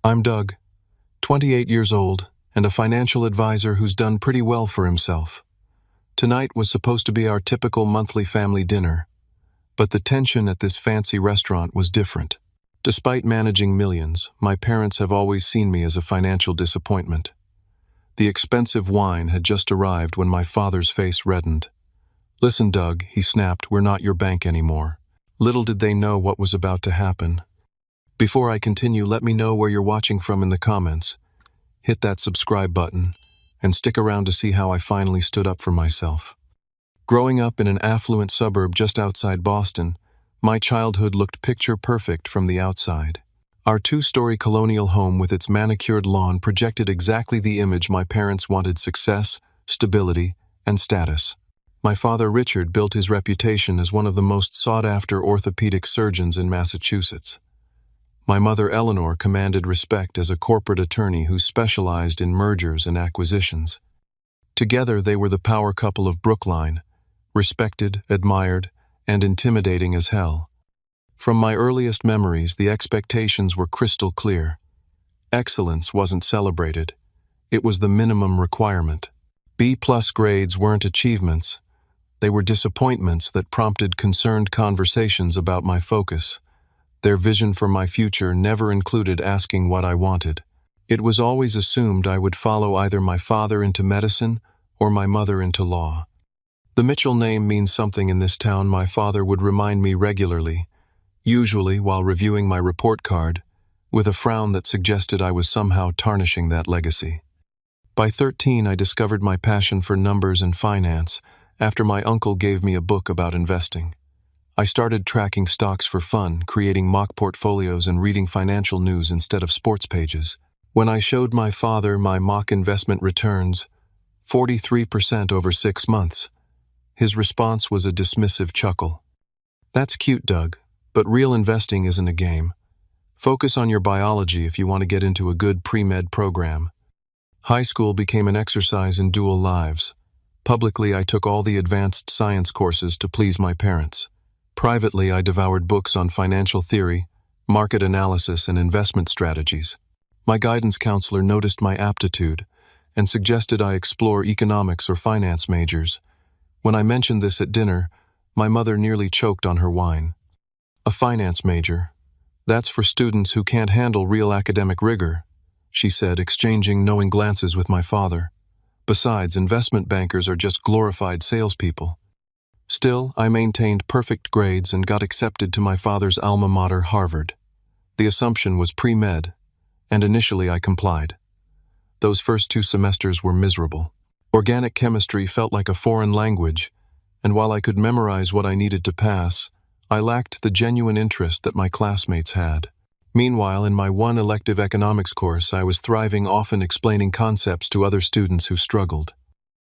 I'm Doug, 28 years old, and a financial advisor who's done pretty well for himself. Tonight was supposed to be our typical monthly family dinner, but the tension at this fancy restaurant was different. Despite managing millions, my parents have always seen me as a financial disappointment. The expensive wine had just arrived when my father's face reddened. "Listen, Doug," he snapped, "we're not your bank anymore." Little did they know what was about to happen. Before I continue, let me know where you're watching from in the comments. Hit that subscribe button, and stick around to see how I finally stood up for myself. Growing up in an affluent suburb just outside Boston, my childhood looked picture perfect from the outside. Our two-story colonial home with its manicured lawn projected exactly the image my parents wanted: success, stability, and status. My father Richard built his reputation as one of the most sought-after orthopedic surgeons in Massachusetts. My mother Eleanor commanded respect as a corporate attorney who specialized in mergers and acquisitions. Together they were the power couple of Brookline, respected, admired, and intimidating as hell. From my earliest memories, the expectations were crystal clear. Excellence wasn't celebrated. It was the minimum requirement. B-plus grades weren't achievements. They were disappointments that prompted concerned conversations about my focus. Their vision for my future never included asking what I wanted. It was always assumed I would follow either my father into medicine or my mother into law. The Mitchell name means something in this town. My father would remind me regularly, usually while reviewing my report card, with a frown that suggested I was somehow tarnishing that legacy. By 13, I discovered my passion for numbers and finance after my uncle gave me a book about investing. I started tracking stocks for fun, creating mock portfolios and reading financial news instead of sports pages. When I showed my father my mock investment returns, 43% over 6 months, his response was a dismissive chuckle. "That's cute, Doug, but real investing isn't a game. Focus on your biology if you want to get into a good pre-med program." High school became an exercise in dual lives. Publicly, I took all the advanced science courses to please my parents. Privately, I devoured books on financial theory, market analysis, and investment strategies. My guidance counselor noticed my aptitude and suggested I explore economics or finance majors. When I mentioned this at dinner, my mother nearly choked on her wine. "A finance major? That's for students who can't handle real academic rigor," she said, exchanging knowing glances with my father. "Besides, investment bankers are just glorified salespeople." Still, I maintained perfect grades and got accepted to my father's alma mater, Harvard. The assumption was pre-med, and initially I complied. Those first 2 semesters were miserable. Organic chemistry felt like a foreign language, and while I could memorize what I needed to pass, I lacked the genuine interest that my classmates had. Meanwhile, in my one elective economics course, I was thriving, often explaining concepts to other students who struggled.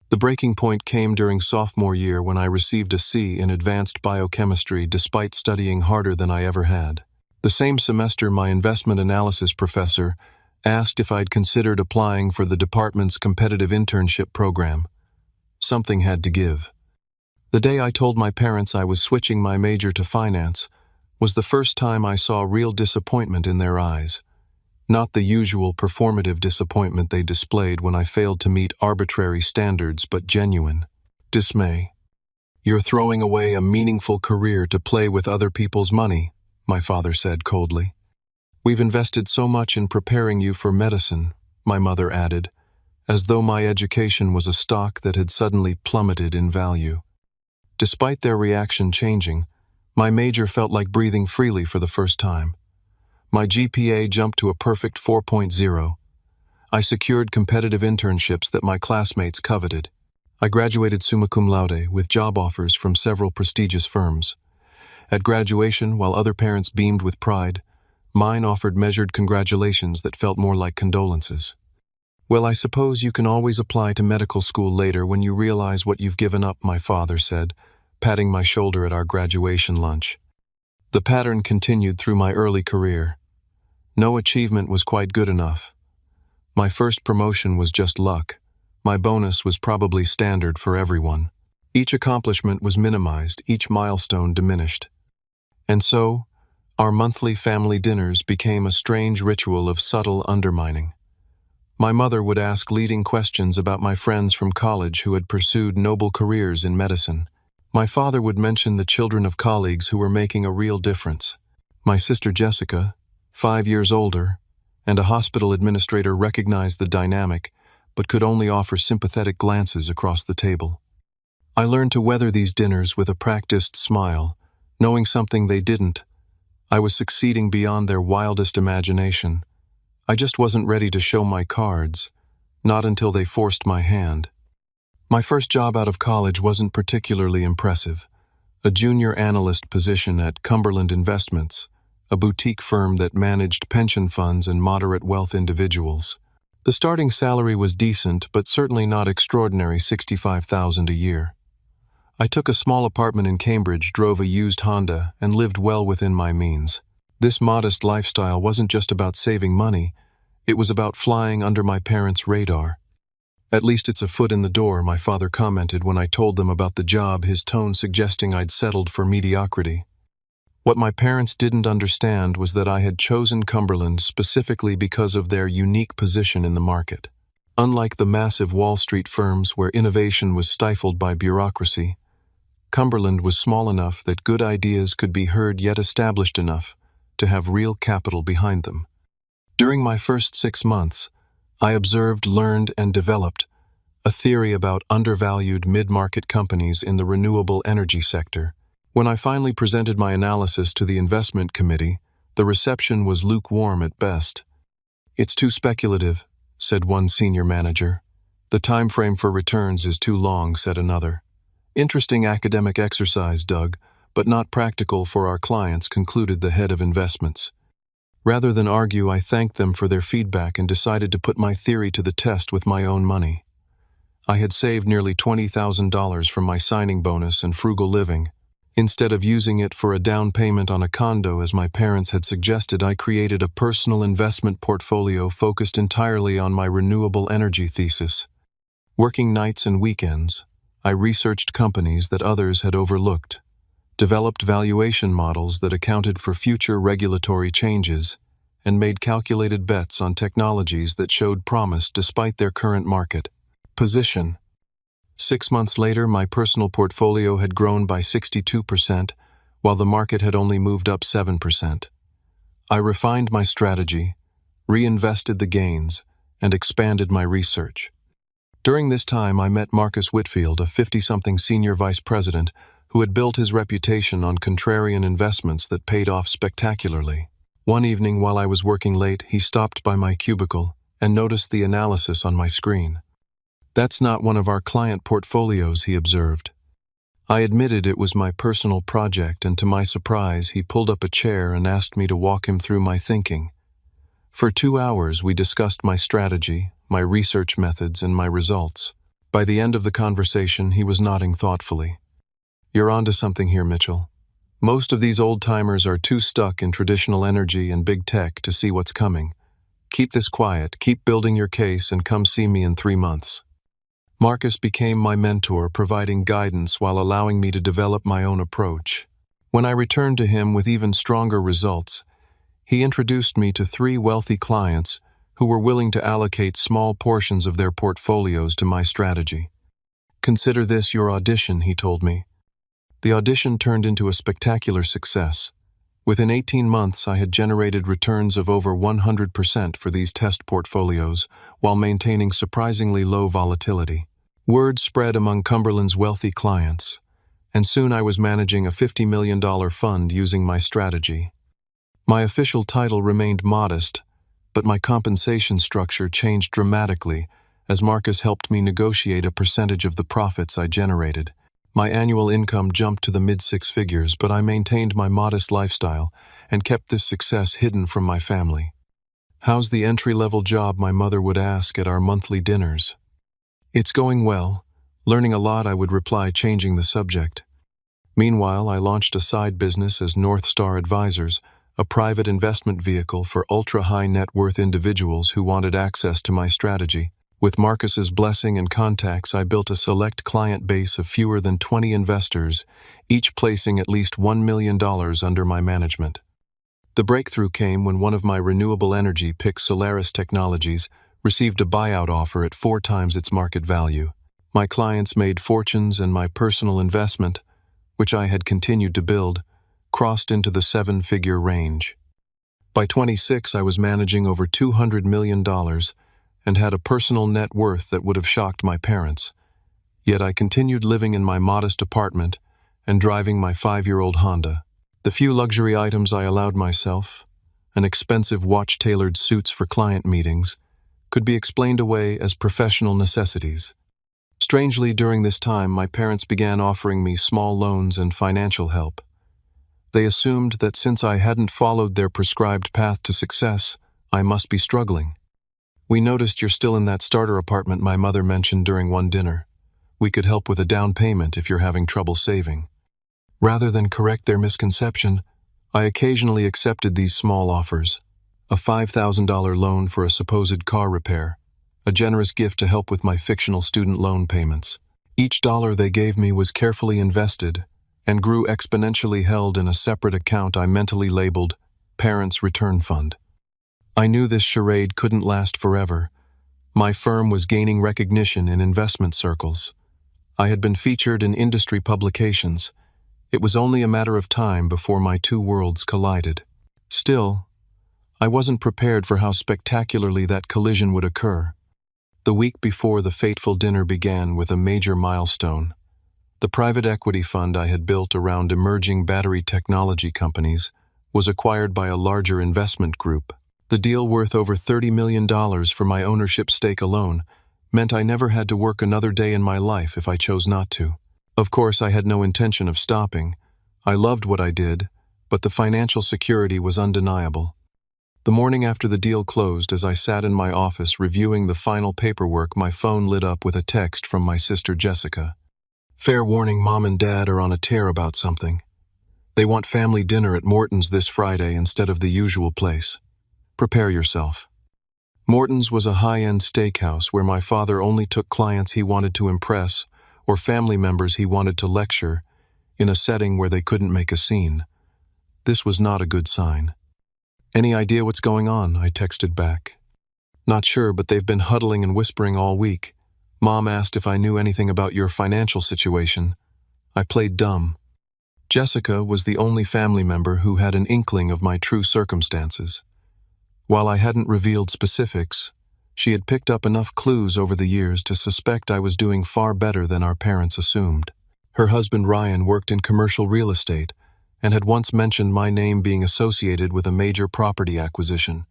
The breaking point came during sophomore year when I received a C in advanced biochemistry despite studying harder than I ever had. The same semester, my investment analysis professor asked if I'd considered applying for the department's competitive internship program. Something had to give. The day I told my parents I was switching my major to finance was the first time I saw real disappointment in their eyes. Not the usual performative disappointment they displayed when I failed to meet arbitrary standards, but genuine dismay. "You're throwing away a meaningful career to play with other people's money," my father said coldly. "We've invested so much in preparing you for medicine," my mother added, as though my education was a stock that had suddenly plummeted in value. Despite their reaction changing, my major felt like breathing freely for the first time. My GPA jumped to a perfect 4.0. I secured competitive internships that my classmates coveted. I graduated summa cum laude with job offers from several prestigious firms. At graduation, while other parents beamed with pride, mine offered measured congratulations that felt more like condolences. "Well, I suppose you can always apply to medical school later when you realize what you've given up," my father said, patting my shoulder at our graduation lunch. The pattern continued through my early career. No achievement was quite good enough. My first promotion was just luck. My bonus was probably standard for everyone. Each accomplishment was minimized, each milestone diminished. And so, Our monthly family dinners became a strange ritual of subtle undermining. My mother would ask leading questions about my friends from college who had pursued noble careers in medicine. My father would mention the children of colleagues who were making a real difference. My sister Jessica, 5 years older, and a hospital administrator recognized the dynamic, but could only offer sympathetic glances across the table. I learned to weather these dinners with a practiced smile, knowing something they didn't. I was succeeding beyond their wildest imagination. I just wasn't ready to show my cards, not until they forced my hand. My first job out of college wasn't particularly impressive. A junior analyst position at Cumberland Investments, a boutique firm that managed pension funds and moderate wealth individuals. The starting salary was decent, but certainly not extraordinary, $65,000 a year. I took a small apartment in Cambridge, drove a used Honda, and lived well within my means. This modest lifestyle wasn't just about saving money, it was about flying under my parents' radar. "At least it's a foot in the door," my father commented when I told them about the job, his tone suggesting I'd settled for mediocrity. What my parents didn't understand was that I had chosen Cumberland specifically because of their unique position in the market. Unlike the massive Wall Street firms where innovation was stifled by bureaucracy, Cumberland was small enough that good ideas could be heard yet established enough to have real capital behind them. During my first 6 months, I observed, learned, and developed a theory about undervalued mid-market companies in the renewable energy sector. When I finally presented my analysis to the investment committee, the reception was lukewarm at best. "It's too speculative," said one senior manager. "The time frame for returns is too long," said another. "Interesting academic exercise, Doug, but not practical for our clients," concluded the head of investments. Rather than argue, I thanked them for their feedback and decided to put my theory to the test with my own money. I had saved nearly $20,000 from my signing bonus and frugal living. Instead of using it for a down payment on a condo as my parents had suggested, I created a personal investment portfolio focused entirely on my renewable energy thesis. Working nights and weekends, I researched companies that others had overlooked, developed valuation models that accounted for future regulatory changes, and made calculated bets on technologies that showed promise despite their current market position. 6 months later, my personal portfolio had grown by 62%, while the market had only moved up 7%. I refined my strategy, reinvested the gains, and expanded my research. During this time, I met Marcus Whitfield, a 50-something senior vice president who had built his reputation on contrarian investments that paid off spectacularly. One evening, while I was working late, he stopped by my cubicle and noticed the analysis on my screen. "That's not one of our client portfolios," he observed. I admitted it was my personal project, and to my surprise, he pulled up a chair and asked me to walk him through my thinking. For 2 hours, we discussed my strategy, my research methods, and my results. By the end of the conversation, he was nodding thoughtfully. "You're onto something here, Mitchell. Most of these old-timers are too stuck in traditional energy and big tech to see what's coming. Keep this quiet, keep building your case, and come see me in 3 months." Marcus became my mentor, providing guidance while allowing me to develop my own approach. When I returned to him with even stronger results, he introduced me to 3 wealthy clients who were willing to allocate small portions of their portfolios to my strategy. "Consider this your audition," he told me. The audition turned into a spectacular success. Within 18 months, I had generated returns of over 100% for these test portfolios, while maintaining surprisingly low volatility. Word spread among Cumberland's wealthy clients, and soon I was managing a $50 million fund using my strategy. My official title remained modest, but my compensation structure changed dramatically as Marcus helped me negotiate a percentage of the profits I generated. My annual income jumped to the mid-6 figures, but I maintained my modest lifestyle and kept this success hidden from my family. "How's the entry-level job?" my mother would ask at our monthly dinners. "It's going well. Learning a lot," I would reply, changing the subject. Meanwhile, I launched a side business as North Star Advisors, a private investment vehicle for ultra-high net worth individuals who wanted access to my strategy. With Marcus's blessing and contacts, I built a select client base of fewer than 20 investors, each placing at least $1 million under my management. The breakthrough came when one of my renewable energy picks, Solaris Technologies, received a buyout offer at 4 times its market value. My clients made fortunes and my personal investment, which I had continued to build, crossed into the 7-figure range. By 26, I was managing over $200 million and had a personal net worth that would have shocked my parents. Yet I continued living in my modest apartment and driving my 5-year-old Honda. The few luxury items I allowed myself, an expensive watch-tailored suits for client meetings, could be explained away as professional necessities. Strangely, during this time, my parents began offering me small loans and financial help. They assumed that since I hadn't followed their prescribed path to success, I must be struggling. "We noticed you're still in that starter apartment," my mother mentioned during one dinner. "We could help with a down payment if you're having trouble saving." Rather than correct their misconception, I occasionally accepted these small offers: a $5,000 loan for a supposed car repair, a generous gift to help with my fictional student loan payments. Each dollar they gave me was carefully invested and grew exponentially, held in a separate account I mentally labeled Parents' Return Fund. I knew this charade couldn't last forever. My firm was gaining recognition in investment circles. I had been featured in industry publications. It was only a matter of time before my two worlds collided. Still, I wasn't prepared for how spectacularly that collision would occur. The week before the fateful dinner began with a major milestone. The private equity fund I had built around emerging battery technology companies was acquired by a larger investment group. The deal, worth over $30 million for my ownership stake alone, meant I never had to work another day in my life if I chose not to. Of course, I had no intention of stopping. I loved what I did, but the financial security was undeniable. The morning after the deal closed, as I sat in my office reviewing the final paperwork, my phone lit up with a text from my sister Jessica. "Fair warning, Mom and Dad are on a tear about something. They want family dinner at Morton's this Friday instead of the usual place. Prepare yourself." Morton's was a high-end steakhouse where my father only took clients he wanted to impress or family members he wanted to lecture, in a setting where they couldn't make a scene. This was not a good sign. "Any idea what's going on?" I texted back. "Not sure, but they've been huddling and whispering all week. Mom asked if I knew anything about your financial situation." I played dumb. Jessica was the only family member who had an inkling of my true circumstances. While I hadn't revealed specifics, she had picked up enough clues over the years to suspect I was doing far better than our parents assumed. Her husband Ryan worked in commercial real estate and had once mentioned my name being associated with a major property acquisition.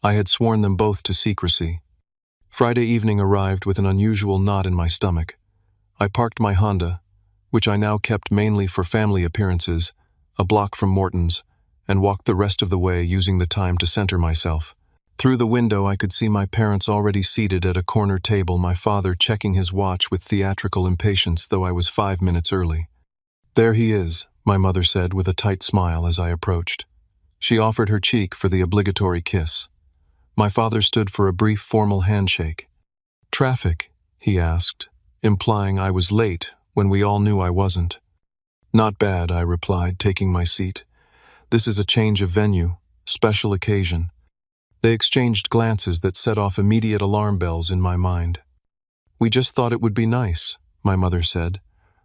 I had sworn them both to secrecy. Friday evening arrived with an unusual knot in my stomach. I parked my Honda, which I now kept mainly for family appearances, a block from Morton's, and walked the rest of the way, using the time to center myself. Through the window I could see my parents already seated at a corner table, my father checking his watch with theatrical impatience, though I was 5 minutes early. "There he is," my mother said with a tight smile as I approached. She offered her cheek for the obligatory kiss. My father stood for a brief formal handshake. "Traffic?" he asked, implying I was late when we all knew I wasn't. "Not bad," I replied, taking my seat. "This is a change of venue, special occasion." They exchanged glances that set off immediate alarm bells in my mind. "We just thought it would be nice," my mother said,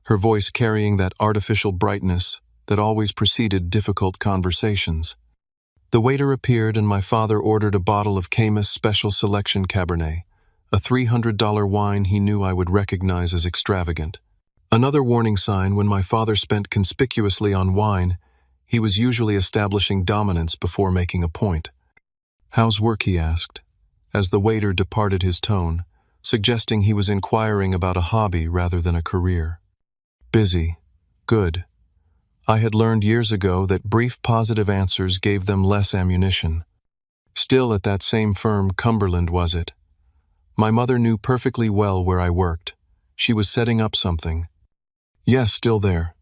her voice carrying that artificial brightness that always preceded difficult conversations. The waiter appeared and my father ordered a bottle of Camus Special Selection Cabernet, a $300 wine he knew I would recognize as extravagant. Another warning sign: when my father spent conspicuously on wine, he was usually establishing dominance before making a point. "How's work?" he asked, as the waiter departed, his tone suggesting he was inquiring about a hobby rather than a career. "Busy. Good." I had learned years ago that brief positive answers gave them less ammunition. Still at that same firm, Cumberland was it? My mother knew perfectly well where I worked. She was setting up something. "Yes, still there."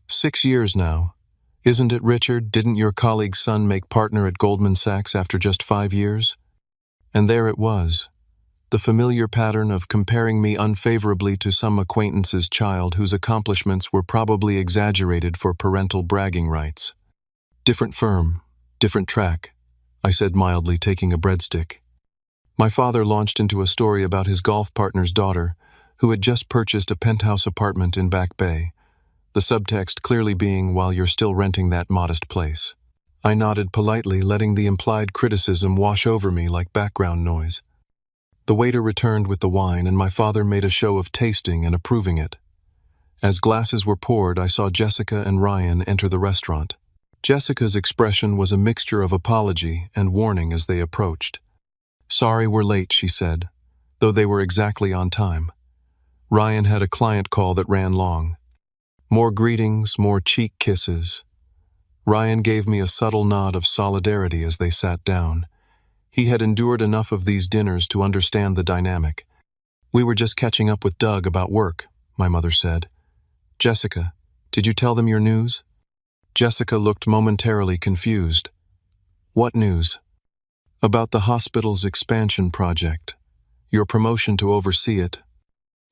6 years now. "Isn't it, Richard? Didn't your colleague's son make partner at Goldman Sachs after just 5 years? And there it was, the familiar pattern of comparing me unfavorably to some acquaintance's child whose accomplishments were probably exaggerated for parental bragging rights. Different firm, Different track, I said mildly, taking a breadstick. My father launched into a story about his golf partner's daughter, who had just purchased a penthouse apartment in Back Bay, the subtext clearly being while you're still renting that modest place. I nodded politely, letting the implied criticism wash over me like background noise. The waiter returned with the wine, and my father made a show of tasting and approving it. As glasses were poured, I saw Jessica and Ryan enter the restaurant. Jessica's expression was a mixture of apology and warning as they approached. "Sorry we're late," she said, though they were exactly on time. Ryan had a client call that ran long. More greetings, more cheek kisses. Ryan gave me a subtle nod of solidarity as they sat down. He had endured enough of these dinners to understand the dynamic. "We were just catching up with Doug about work," my mother said. "Jessica, did you tell them your news?" Jessica looked momentarily confused. "What news?" "About the hospital's expansion project. Your promotion to oversee it."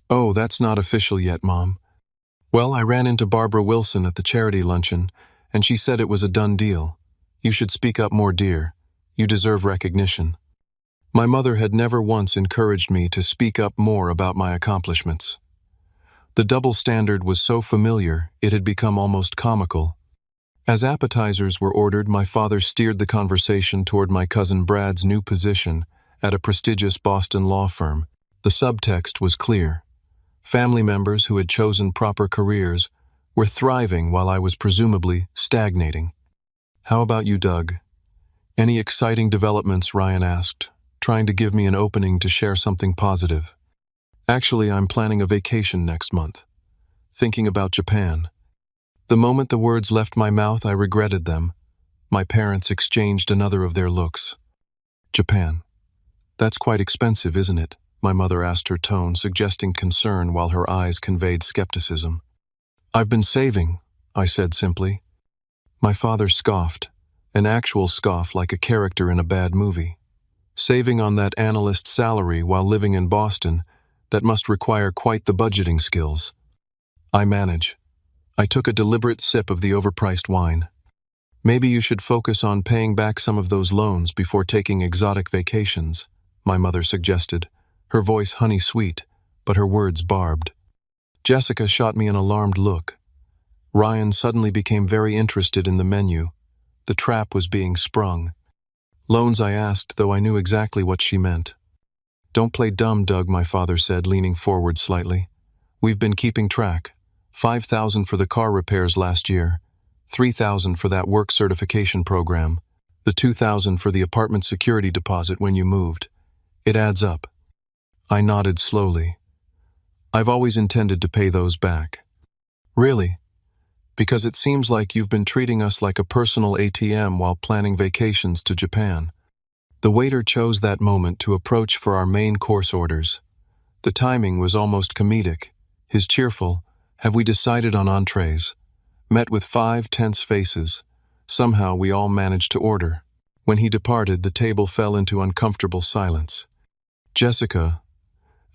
"Oh, that's not official yet, Mom." "Well, I ran into Barbara Wilson at the charity luncheon, and she said it was a done deal. You should speak up more, dear. You deserve recognition." My mother had never once encouraged me to speak up more about my accomplishments. The double standard was so familiar, it had become almost comical. As appetizers were ordered, my father steered the conversation toward my cousin Brad's new position at a prestigious Boston law firm. The subtext was clear. Family members who had chosen proper careers were thriving while I was presumably stagnating. "How about you, Doug? Any exciting developments?" Ryan asked, trying to give me an opening to share something positive. "Actually, I'm planning a vacation next month. Thinking about Japan." The moment the words left my mouth, I regretted them. My parents exchanged another of their looks. "Japan. That's quite expensive, isn't it?" My mother asked, her tone suggesting concern while her eyes conveyed skepticism. "I've been saving," I said simply. My father scoffed, an actual scoff like a character in a bad movie. "Saving on that analyst's salary while living in Boston, that must require quite the budgeting skills." "I manage." I took a deliberate sip of the overpriced wine. "Maybe you should focus on paying back some of those loans before taking exotic vacations," my mother suggested, her voice honey-sweet, but her words barbed. Jessica shot me an alarmed look. Ryan suddenly became very interested in the menu. The trap was being sprung. "Loans?" I asked, though I knew exactly what she meant. "Don't play dumb, Doug," my father said, leaning forward slightly. "We've been keeping track. 5,000 for the car repairs last year, 3,000 for that work certification program, the 2,000 for the apartment security deposit when you moved. It adds up." I nodded slowly. "I've always intended to pay those back." "Really? Because it seems like you've been treating us like a personal ATM while planning vacations to Japan." The waiter chose that moment to approach for our main course orders. The timing was almost comedic. His cheerful, "Have we decided on entrees?" met with 5 tense faces. Somehow we all managed to order. When he departed, the table fell into uncomfortable silence. Jessica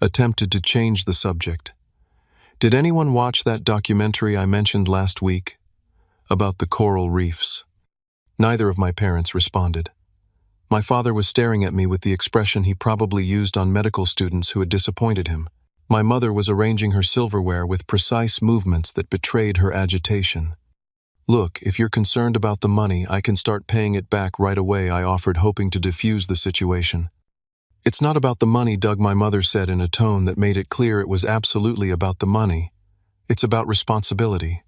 attempted to change the subject. "Did anyone watch that documentary I mentioned last week about the coral reefs?" Neither of my parents responded. My father was staring at me with the expression he probably used on medical students who had disappointed him. My mother was arranging her silverware with precise movements that betrayed her agitation. "Look, if you're concerned about the money, I can start paying it back right away," I offered, hoping to diffuse the situation. "It's not about the money, Doug," my mother said in a tone that made it clear it was absolutely about the money. "It's about responsibility.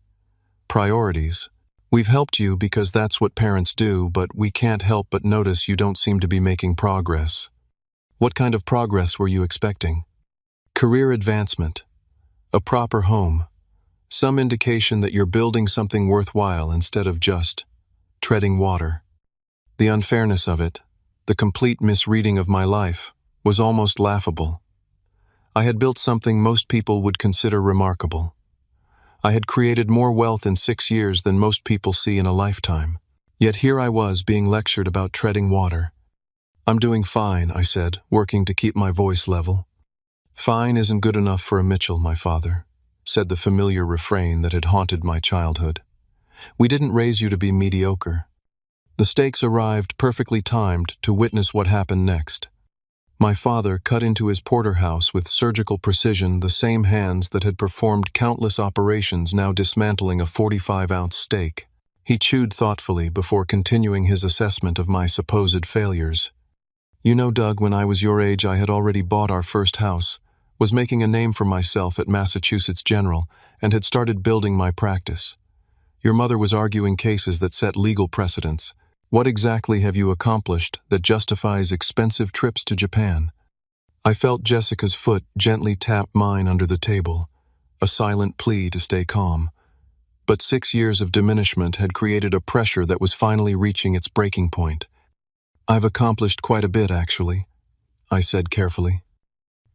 Priorities. We've helped you because that's what parents do, but we can't help but notice you don't seem to be making progress." "What kind of progress were you expecting?" "Career advancement. A proper home. Some indication that you're building something worthwhile instead of just treading water." The unfairness of it, the complete misreading of my life, was almost laughable. I had built something most people would consider remarkable. I had created more wealth in 6 years than most people see in a lifetime. Yet here I was being lectured about treading water. "I'm doing fine," I said, working to keep my voice level. "Fine isn't good enough for a Mitchell, my father," said the familiar refrain that had haunted my childhood. "We didn't raise you to be mediocre. The steaks arrived perfectly timed to witness what happened next. My father cut into his porterhouse with surgical precision the same hands that had performed countless operations now dismantling a 45-ounce steak. He chewed thoughtfully before continuing his assessment of my supposed failures. You know, Doug, when I was your age I had already bought our first house, was making a name for myself at Massachusetts General, and had started building my practice. Your mother was arguing cases that set legal precedents. What exactly have you accomplished that justifies expensive trips to Japan? I felt Jessica's foot gently tap mine under the table, a silent plea to stay calm. But 6 years of diminishment had created a pressure that was finally reaching its breaking point. I've accomplished quite a bit, actually, I said carefully.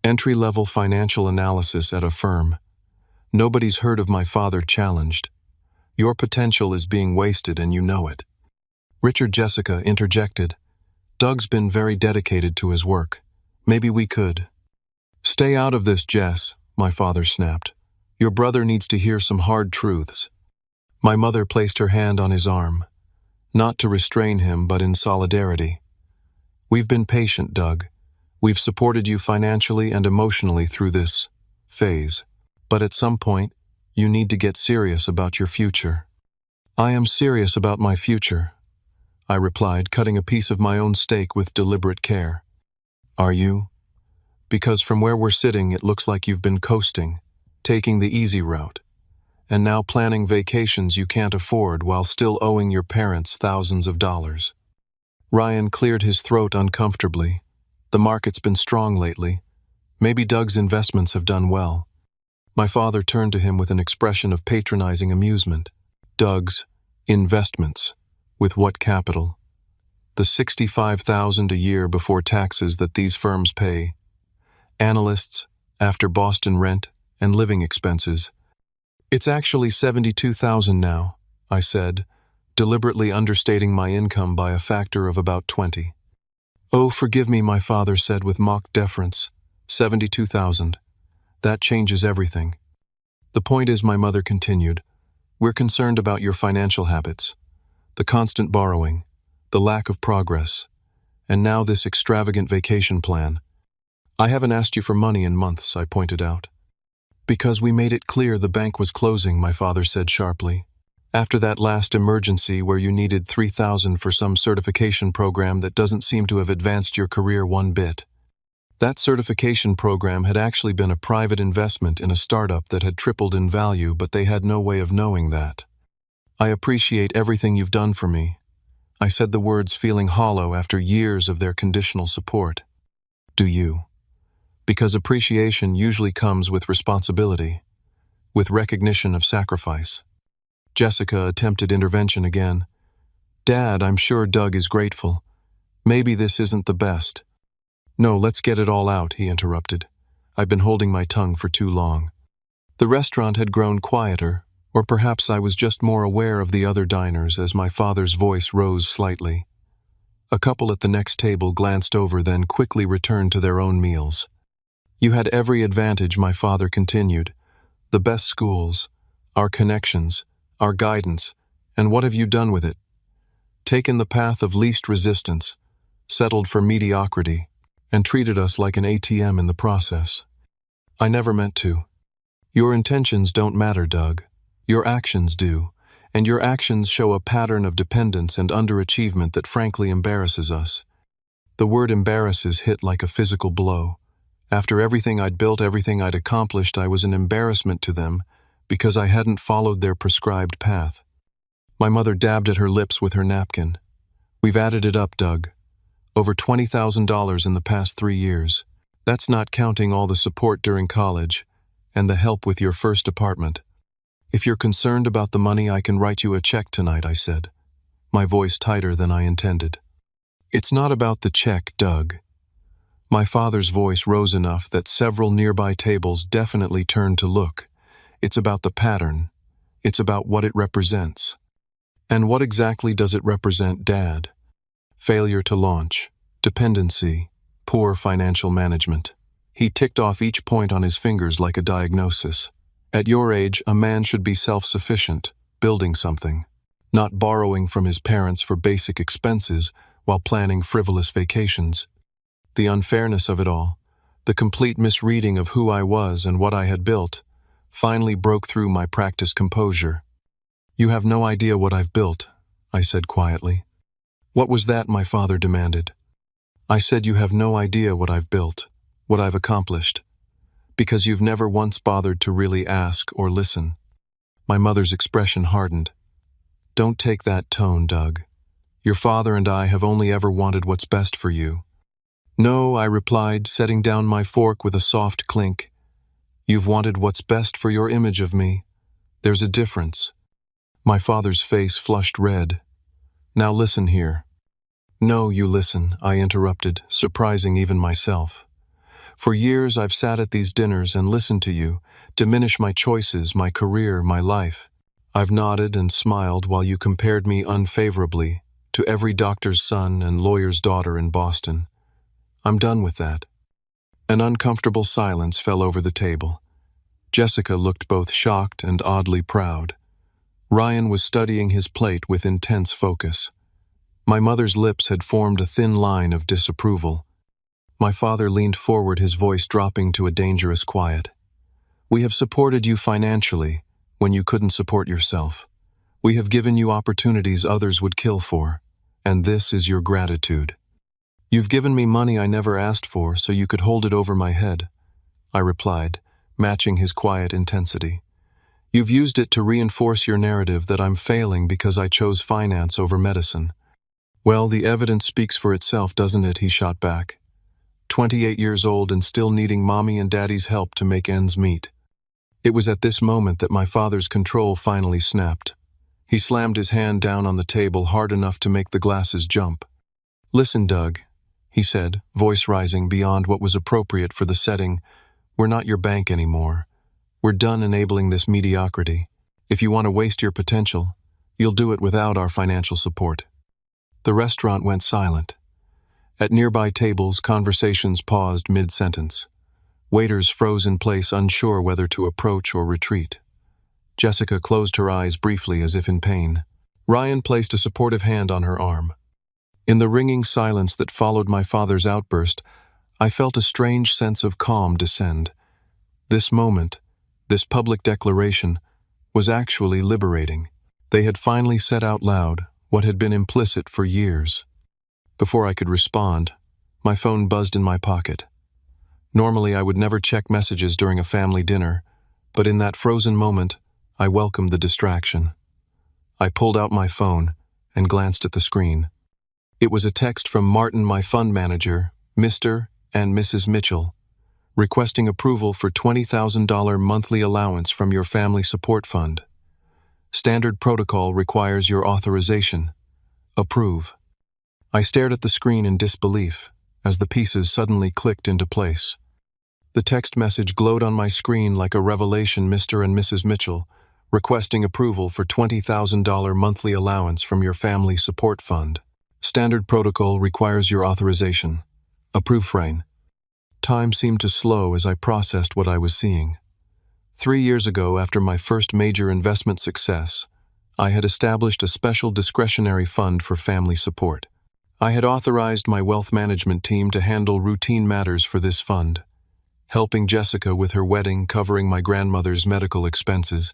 Entry-level financial analysis at a firm. Nobody's heard of my father challenged. Your potential is being wasted and you know it. Richard Jessica interjected. Doug's been very dedicated to his work. Maybe we could. Stay out of this, Jess, my father snapped. Your brother needs to hear some hard truths. My mother placed her hand on his arm, not to restrain him but in solidarity. We've been patient, Doug. We've supported you financially and emotionally through this phase. But at some point, you need to get serious about your future. I am serious about my future, I replied, cutting a piece of my own steak with deliberate care. Are you? Because from where we're sitting, it looks like you've been coasting, taking the easy route, and now planning vacations you can't afford while still owing your parents thousands of dollars. Ryan cleared his throat uncomfortably. The market's been strong lately. Maybe Doug's investments have done well. My father turned to him with an expression of patronizing amusement. Doug's investments. With what capital? The $65,000 a year before taxes that these firms pay. Analysts, after Boston rent and living expenses. It's actually $72,000 now, I said, deliberately understating my income by a factor of about 20. Oh, forgive me, my father said with mock deference. 72,000. That changes everything. The point is, my mother continued, we're concerned about your financial habits. The constant borrowing, the lack of progress, and now this extravagant vacation plan. I haven't asked you for money in months, I pointed out. Because we made it clear the bank was closing, my father said sharply. After that last emergency where you needed $3,000 for some certification program that doesn't seem to have advanced your career one bit. That certification program had actually been a private investment in a startup that had tripled in value, but they had no way of knowing that. I appreciate everything you've done for me. I said the words feeling hollow after years of their conditional support. Do you? Because appreciation usually comes with responsibility, with recognition of sacrifice. Jessica attempted intervention again. Dad, I'm sure Doug is grateful. Maybe this isn't the best. No, let's get it all out, he interrupted. I've been holding my tongue for too long. The restaurant had grown quieter, or perhaps I was just more aware of the other diners as my father's voice rose slightly. A couple at the next table glanced over, then quickly returned to their own meals. You had every advantage, my father continued. The best schools, our connections, our guidance, and what have you done with it? Taken the path of least resistance, settled for mediocrity, and treated us like an ATM in the process. I never meant to. Your intentions don't matter, Doug. Your actions do, and your actions show a pattern of dependence and underachievement that frankly embarrasses us. The word embarrasses hit like a physical blow. After everything I'd built, everything I'd accomplished, I was an embarrassment to them because I hadn't followed their prescribed path. My mother dabbed at her lips with her napkin. We've added it up, Doug. Over $20,000 in the past 3 years. That's not counting all the support during college and the help with your first apartment. If you're concerned about the money, I can write you a check tonight, I said, my voice tighter than I intended. It's not about the check, Doug. My father's voice rose enough that several nearby tables definitely turned to look. It's about the pattern. It's about what it represents. And what exactly does it represent, Dad? Failure to launch, dependency, poor financial management. He ticked off each point on his fingers like a diagnosis. At your age, a man should be self-sufficient, building something. not borrowing from his parents for basic expenses while planning frivolous vacations. The unfairness of it all, the complete misreading of who I was and what I had built, finally broke through my practiced composure. "You have no idea what I've built," I said quietly. "What was that?" my father demanded. I said, "You have no idea what I've built, what I've accomplished, because you've never once bothered to really ask or listen." My mother's expression hardened. "Don't take that tone, Doug. Your father and I have only ever wanted what's best for you." "No," I replied, setting down my fork with a soft clink. "You've wanted what's best for your image of me. There's a difference." My father's face flushed red. "Now listen here." "No, you listen," I interrupted, surprising even myself. "For years I've sat at these dinners and listened to you, diminish my choices, my career, my life. I've nodded and smiled while you compared me unfavorably to every doctor's son and lawyer's daughter in Boston. I'm done with that." An uncomfortable silence fell over the table. Jessica looked both shocked and oddly proud. Ryan was studying his plate with intense focus. My mother's lips had formed a thin line of disapproval. My father leaned forward, his voice dropping to a dangerous quiet. "We have supported you financially when you couldn't support yourself. We have given you opportunities others would kill for, and this is your gratitude. You've given me money I never asked for so you could hold it over my head," I replied, matching his quiet intensity. "You've used it to reinforce your narrative that I'm failing because I chose finance over medicine." "Well, the evidence speaks for itself, doesn't it?" he shot back. 28 years old and still needing mommy and daddy's help to make ends meet. It was at this moment that my father's control finally snapped. He slammed his hand down on the table hard enough to make the glasses jump. "Listen, Doug," he said, voice rising beyond what was appropriate for the setting. "We're not your bank anymore. We're done enabling this mediocrity. If you want to waste your potential, you'll do it without our financial support." The restaurant went silent. At nearby tables, conversations paused mid-sentence. Waiters froze in place, unsure whether to approach or retreat. Jessica closed her eyes briefly as if in pain. Ryan placed a supportive hand on her arm. In the ringing silence that followed my father's outburst, I felt a strange sense of calm descend. This moment, this public declaration, was actually liberating. They had finally said out loud what had been implicit for years. Before I could respond, my phone buzzed in my pocket. Normally, I would never check messages during a family dinner, but in that frozen moment, I welcomed the distraction. I pulled out my phone and glanced at the screen. It was a text from Martin, my fund manager, Mr. and Mrs. Mitchell, requesting approval for $20,000 monthly allowance from your family support fund. Standard protocol requires your authorization. Approve. I stared at the screen in disbelief as the pieces suddenly clicked into place. The text message glowed on my screen like a revelation. Mr. and Mrs. Mitchell, requesting approval for $20,000 monthly allowance from your family support fund. Standard protocol requires your authorization. Approve. Frame. Time seemed to slow as I processed what I was seeing. 3 years ago, after my first major investment success, I had established a special discretionary fund for family support. I had authorized my wealth management team to handle routine matters for this fund, helping Jessica with her wedding, covering my grandmother's medical expenses,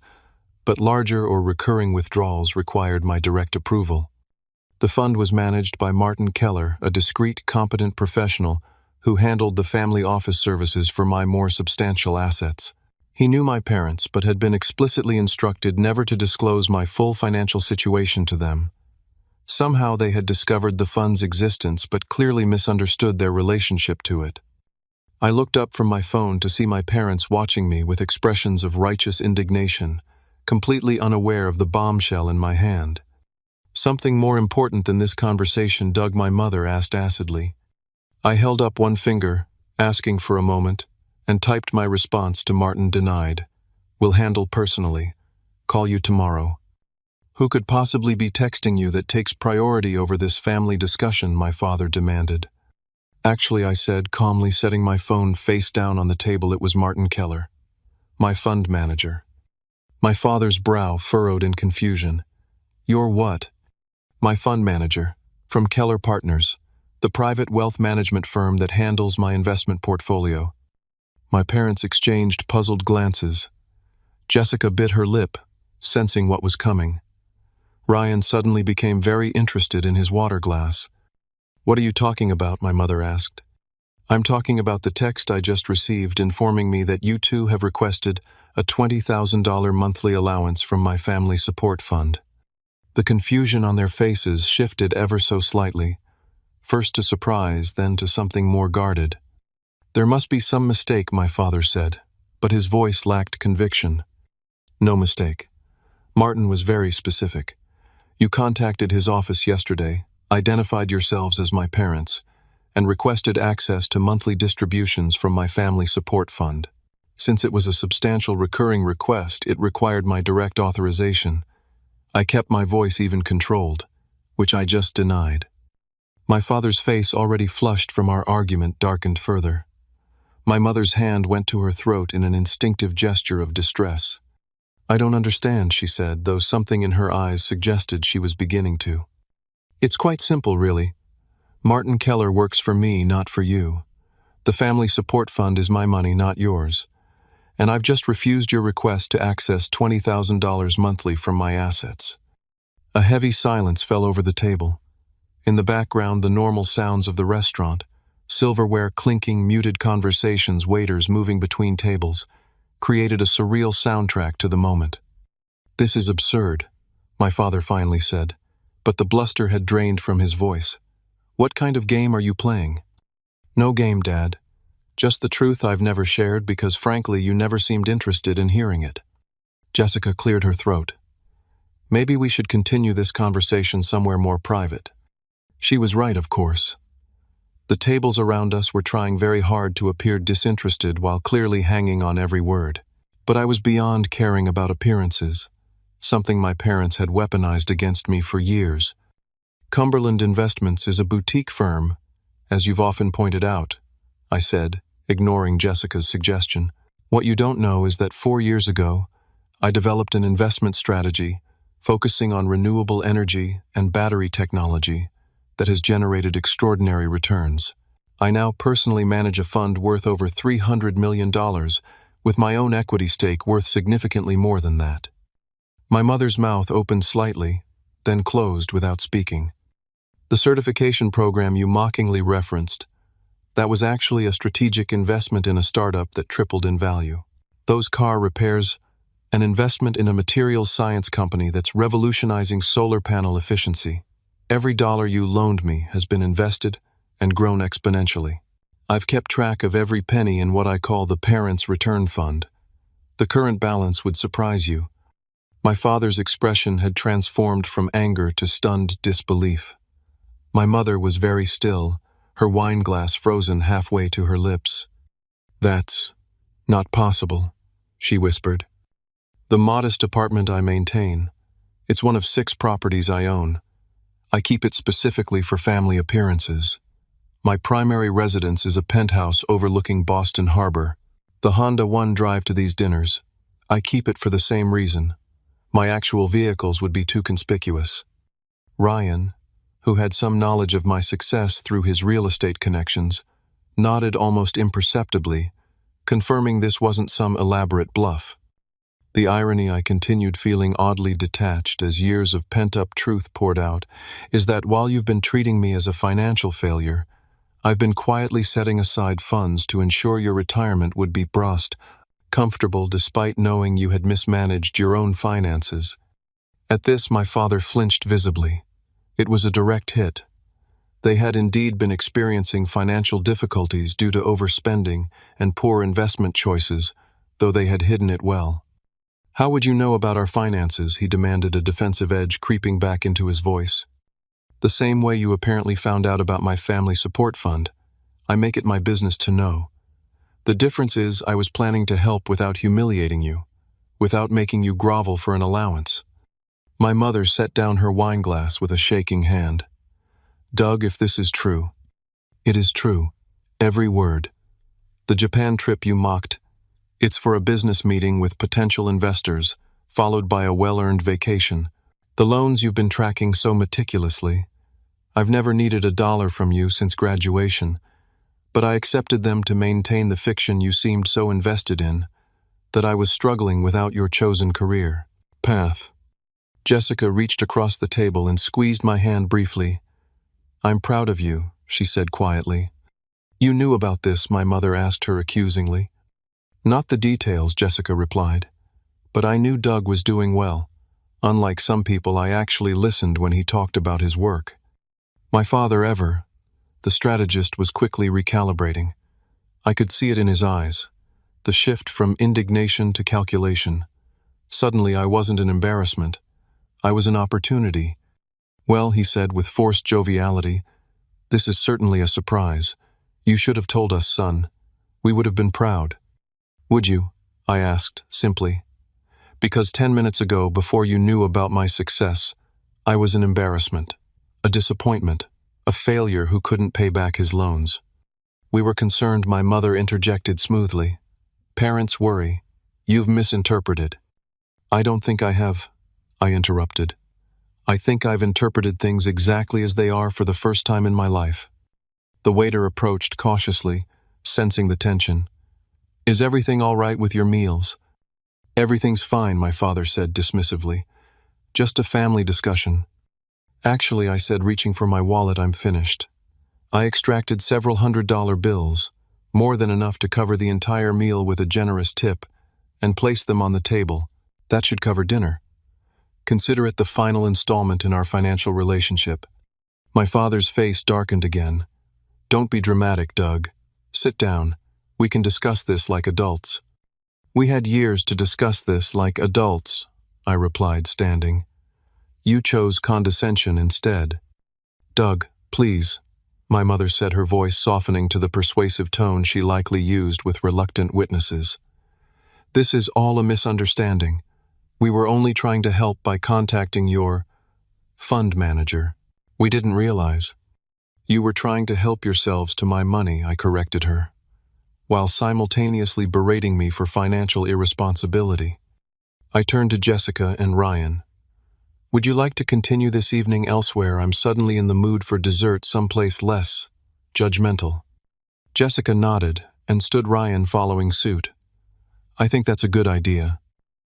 but larger or recurring withdrawals required my direct approval. The fund was managed by Martin Keller, a discreet, competent professional who handled the family office services for my more substantial assets. He knew my parents, but had been explicitly instructed never to disclose my full financial situation to them. Somehow they had discovered the fund's existence, but clearly misunderstood their relationship to it. I looked up from my phone to see my parents watching me with expressions of righteous indignation, completely unaware of the bombshell in my hand. "Something more important than this conversation, Doug?" my mother asked acidly. I held up one finger, asking for a moment, and typed my response to Martin. Denied. Will handle personally. Call you tomorrow. Who could possibly be texting you that takes priority over this family discussion? My father demanded. Actually, I said, calmly setting my phone face down on the table, it was Martin Keller, my fund manager. My father's brow furrowed in confusion. You're what? My fund manager, from Keller Partners, the private wealth management firm that handles my investment portfolio. My parents exchanged puzzled glances. Jessica bit her lip, sensing what was coming. Ryan suddenly became very interested in his water glass. What are you talking about? My mother asked. I'm talking about the text I just received informing me that you two have requested a $20,000 monthly allowance from my family support fund. The confusion on their faces shifted ever so slightly, first to surprise, then to something more guarded. There must be some mistake, my father said, but his voice lacked conviction. No mistake. Martin was very specific. You contacted his office yesterday, identified yourselves as my parents, and requested access to monthly distributions from my family support fund. Since it was a substantial recurring request, it required my direct authorization. I kept my voice even controlled, which I just denied. My father's face, already flushed from our argument, darkened further. My mother's hand went to her throat in an instinctive gesture of distress. I don't understand, she said, though something in her eyes suggested she was beginning to. It's quite simple, really. Martin Keller works for me, not for you. The family support fund is my money, not yours. And I've just refused your request to access $20,000 monthly from my assets. A heavy silence fell over the table. In the background, the normal sounds of the restaurant, silverware clinking, muted conversations, waiters moving between tables, created a surreal soundtrack to the moment. This is absurd, my father finally said, but the bluster had drained from his voice. What kind of game are you playing? No game, Dad. Just the truth I've never shared because, frankly, you never seemed interested in hearing it. Jessica cleared her throat. Maybe we should continue this conversation somewhere more private. She was right, of course. The tables around us were trying very hard to appear disinterested while clearly hanging on every word. But I was beyond caring about appearances, something my parents had weaponized against me for years. Cumberland Investments is a boutique firm, as you've often pointed out, I said, ignoring Jessica's suggestion. What you don't know is that 4 years ago, I developed an investment strategy focusing on renewable energy and battery technology that has generated extraordinary returns. I now personally manage a fund worth over $300 million, with my own equity stake worth significantly more than that. My mother's mouth opened slightly, then closed without speaking. The certification program you mockingly referenced, that was actually a strategic investment in a startup that tripled in value. Those car repairs, an investment in a materials science company that's revolutionizing solar panel efficiency. Every dollar you loaned me has been invested and grown exponentially. I've kept track of every penny in what I call the Parents' Return Fund. The current balance would surprise you. My father's expression had transformed from anger to stunned disbelief. My mother was very still, her wine glass frozen halfway to her lips. That's not possible, she whispered. The modest apartment I maintain, it's one of 6 properties I own. I keep it specifically for family appearances. My primary residence is a penthouse overlooking Boston Harbor. The Honda One drive to these dinners, I keep it for the same reason. My actual vehicles would be too conspicuous. Ryan, who had some knowledge of my success through his real estate connections, nodded almost imperceptibly, confirming this wasn't some elaborate bluff. The irony, I continued feeling oddly detached as years of pent-up truth poured out, is that while you've been treating me as a financial failure, I've been quietly setting aside funds to ensure your retirement would be comfortable despite knowing you had mismanaged your own finances. At this, my father flinched visibly. It was a direct hit. They had indeed been experiencing financial difficulties due to overspending and poor investment choices, though they had hidden it well. How would you know about our finances? He demanded, a defensive edge creeping back into his voice. The same way you apparently found out about my family support fund. I make it my business to know. The difference is I was planning to help without humiliating you, without making you grovel for an allowance. My mother set down her wine glass with a shaking hand. Doug, if this is true. It is true. Every word. The Japan trip you mocked, it's for a business meeting with potential investors, followed by a well-earned vacation. The loans you've been tracking so meticulously. I've never needed $1 from you since graduation, but I accepted them to maintain the fiction you seemed so invested in, that I was struggling without your chosen career path. Jessica reached across the table and squeezed my hand briefly. I'm proud of you, she said quietly. You knew about this, my mother asked her accusingly. Not the details, Jessica replied, but I knew Doug was doing well. Unlike some people, I actually listened when he talked about his work. My father the strategist was quickly recalibrating. I could see it in his eyes, the shift from indignation to calculation. Suddenly, I wasn't an embarrassment. I was an opportunity. Well, he said with forced joviality, this is certainly a surprise. You should have told us, son. We would have been proud. Would you? I asked, simply. Because 10 minutes ago, before you knew about my success, I was an embarrassment, a disappointment, a failure who couldn't pay back his loans. We were concerned, my mother interjected smoothly. Parents worry. You've misinterpreted. I don't think I have, I interrupted. I think I've interpreted things exactly as they are for the first time in my life. The waiter approached cautiously, sensing the tension. Is everything all right with your meals? Everything's fine, my father said dismissively. Just a family discussion. Actually, I said, reaching for my wallet, I'm finished. I extracted several $100 bills, more than enough to cover the entire meal with a generous tip, and placed them on the table. That should cover dinner. Consider it the final installment in our financial relationship. My father's face darkened again. Don't be dramatic, Doug. Sit down. We can discuss this like adults. We had years to discuss this like adults, I replied, standing. You chose condescension instead. Doug, please, my mother said, her voice softening to the persuasive tone she likely used with reluctant witnesses. This is all a misunderstanding. We were only trying to help by contacting your fund manager. We didn't realize. You were trying to help yourselves to my money, I corrected her, while simultaneously berating me for financial irresponsibility. I turned to Jessica and Ryan. Would you like to continue this evening elsewhere? I'm suddenly in the mood for dessert someplace less judgmental. Jessica nodded, and stood Ryan following suit. I think that's a good idea.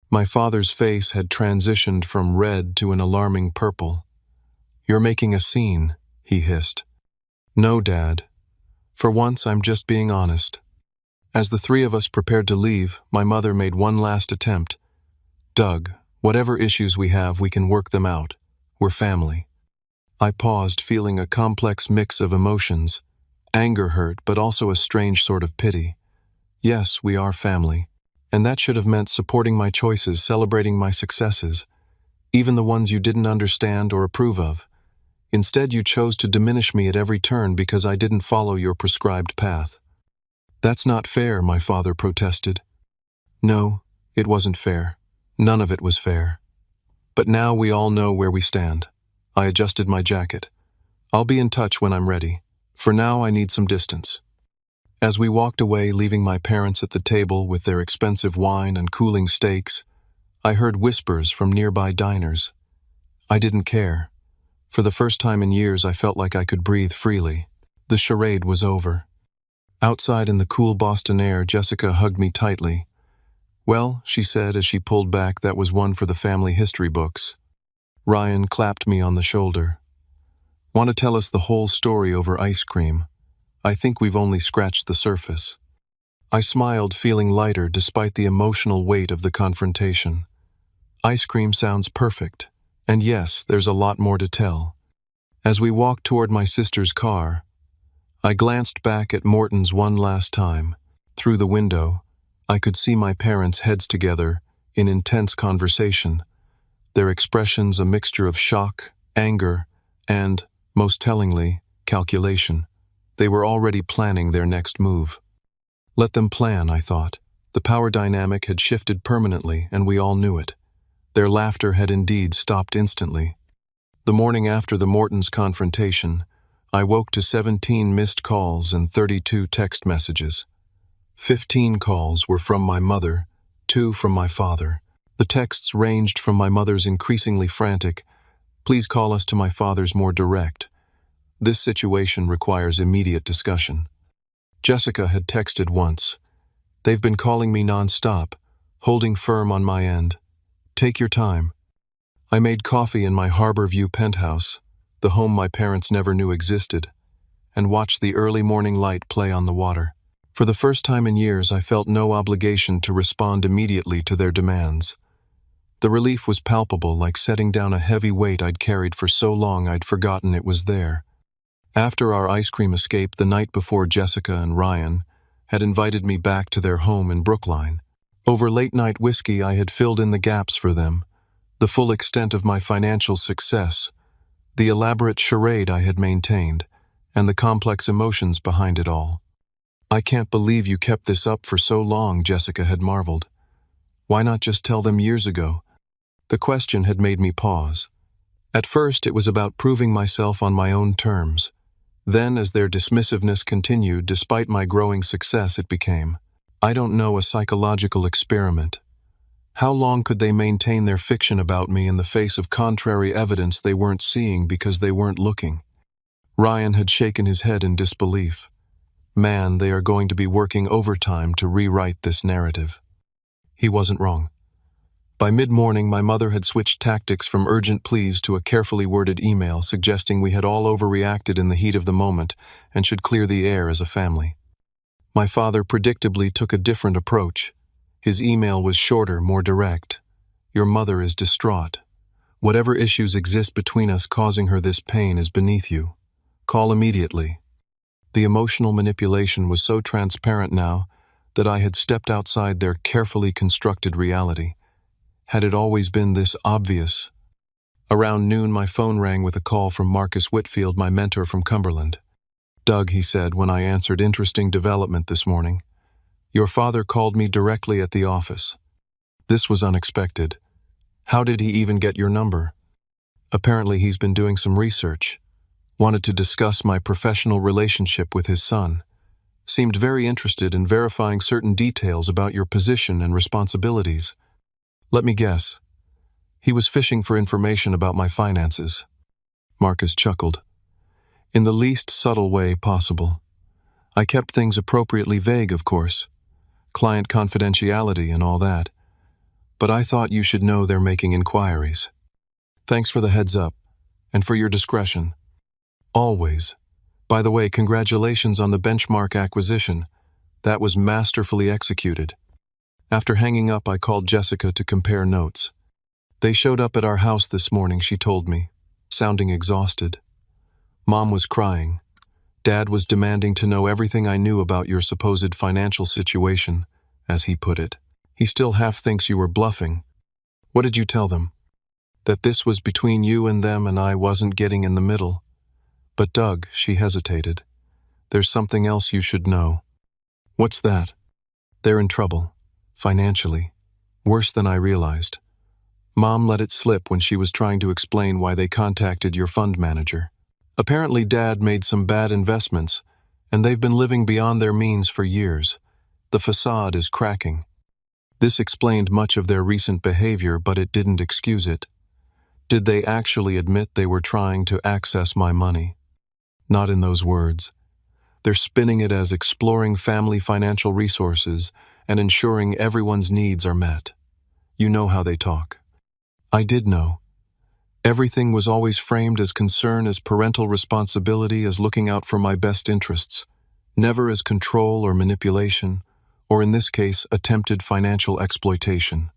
My father's face had transitioned from red to an alarming purple. You're making a scene, he hissed. No, Dad. For once, I'm just being honest. As the three of us prepared to leave, my mother made one last attempt. Doug, whatever issues we have, we can work them out. We're family. I paused, feeling a complex mix of emotions. Anger hurt, but also a strange sort of pity. Yes, we are family. And that should have meant supporting my choices, celebrating my successes, even the ones you didn't understand or approve of. Instead, you chose to diminish me at every turn because I didn't follow your prescribed path. That's not fair, my father protested. No, it wasn't fair. None of it was fair. But now we all know where we stand. I adjusted my jacket. I'll be in touch when I'm ready. For now, I need some distance. As we walked away, leaving my parents at the table with their expensive wine and cooling steaks, I heard whispers from nearby diners. I didn't care. For the first time in years, I felt like I could breathe freely. The charade was over. Outside in the cool Boston air, Jessica hugged me tightly. Well, she said as she pulled back, that was one for the family history books. Ryan clapped me on the shoulder. Want to tell us the whole story over ice cream? I think we've only scratched the surface. I smiled, feeling lighter despite the emotional weight of the confrontation. Ice cream sounds perfect. And yes, there's a lot more to tell. As we walked toward my sister's car, I glanced back at Morton's one last time. Through the window, I could see my parents' heads together in intense conversation, their expressions a mixture of shock, anger, and, most tellingly, calculation. They were already planning their next move. Let them plan, I thought. The power dynamic had shifted permanently, and we all knew it. Their laughter had indeed stopped instantly. The morning after the Mortons' confrontation, I woke to 17 missed calls and 32 text messages. 15 calls were from my mother, 2 from my father. The texts ranged from my mother's increasingly frantic, "Please call us," to my father's more direct, "This situation requires immediate discussion." Jessica had texted once, "They've been calling me non-stop, holding firm on my end. Take your time." I made coffee in my Harbor View penthouse, the home my parents never knew existed, and watched the early morning light play on the water. For the first time in years, I felt no obligation to respond immediately to their demands. The relief was palpable, like setting down a heavy weight I'd carried for so long I'd forgotten it was there. After our ice cream escape the night before, Jessica and Ryan had invited me back to their home in Brookline. Over late-night whiskey, I had filled in the gaps for them, the full extent of my financial success, the elaborate charade I had maintained, and the complex emotions behind it all. "I can't believe you kept this up for so long," Jessica had marveled. "Why not just tell them years ago?" The question had made me pause. At first, it was about proving myself on my own terms. Then, as their dismissiveness continued, despite my growing success, it became, "I don't know, a psychological experiment." How long could they maintain their fiction about me in the face of contrary evidence they weren't seeing because they weren't looking? Ryan had shaken his head in disbelief. "Man, they are going to be working overtime to rewrite this narrative." He wasn't wrong. By mid-morning, my mother had switched tactics from urgent pleas to a carefully worded email suggesting we had all overreacted in the heat of the moment and should clear the air as a family. My father predictably took a different approach. His email was shorter, more direct. "Your mother is distraught. Whatever issues exist between us causing her this pain is beneath you. Call immediately." The emotional manipulation was so transparent now that I had stepped outside their carefully constructed reality. Had it always been this obvious? Around noon, my phone rang with a call from Marcus Whitfield, my mentor from Cumberland. "Doug," he said when I answered, "interesting development this morning. Your father called me directly at the office." This was unexpected. "How did he even get your number?" "Apparently he's been doing some research. Wanted to discuss my professional relationship with his son. Seemed very interested in verifying certain details about your position and responsibilities. Let me guess. He was fishing for information about my finances." Marcus chuckled. "In the least subtle way possible. I kept things appropriately vague, of course. Client confidentiality and all that. But I thought you should know they're making inquiries. Thanks for the heads up, and for your discretion. Always. By the way, congratulations on the benchmark acquisition. That was masterfully executed." After hanging up, I called Jessica to compare notes. "They showed up at our house this morning," she told me, sounding exhausted. "Mom was crying. Dad was demanding to know everything I knew about your supposed financial situation, as he put it. He still half thinks you were bluffing." "What did you tell them?" "That this was between you and them and I wasn't getting in the middle." "But Doug," she hesitated, "there's something else you should know." "What's that?" "They're in trouble. Financially. Worse than I realized. Mom let it slip when she was trying to explain why they contacted your fund manager. Apparently Dad made some bad investments, and they've been living beyond their means for years. The facade is cracking." This explained much of their recent behavior, but it didn't excuse it. Did they actually admit they were trying to access my money? Not in those words. They're spinning it as exploring family financial resources and ensuring everyone's needs are met. You know how they talk. I did know. Everything was always framed as concern, as parental responsibility, as looking out for my best interests, never as control or manipulation, or in this case, attempted financial exploitation.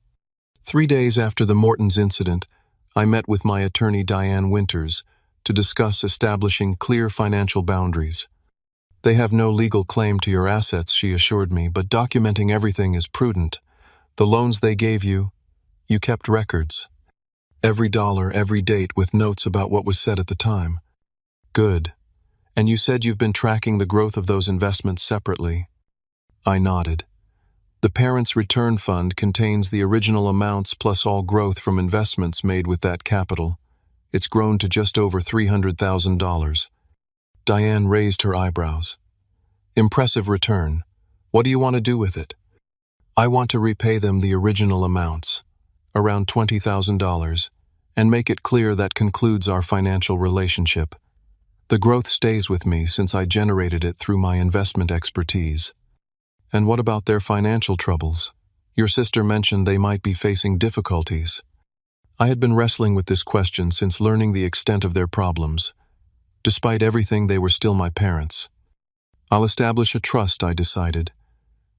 3 days after the Mortons incident, I met with my attorney Diane Winters to discuss establishing clear financial boundaries. "They have no legal claim to your assets," she assured me, "but documenting everything is prudent. The loans they gave you, you kept records. Every dollar, every date, with notes about what was said at the time." "Good. And you said you've been tracking the growth of those investments separately." I nodded. "The parents' return fund contains the original amounts plus all growth from investments made with that capital. It's grown to just over $300,000. Diane raised her eyebrows. "Impressive return. What do you want to do with it?" "I want to repay them the original amounts. around $20,000, and make it clear that concludes our financial relationship. The growth stays with me since I generated it through my investment expertise. And what about their financial troubles? Your sister mentioned they might be facing difficulties. I had been wrestling with this question since learning the extent of their problems. Despite everything, they were still my parents. I'll establish a trust, I decided,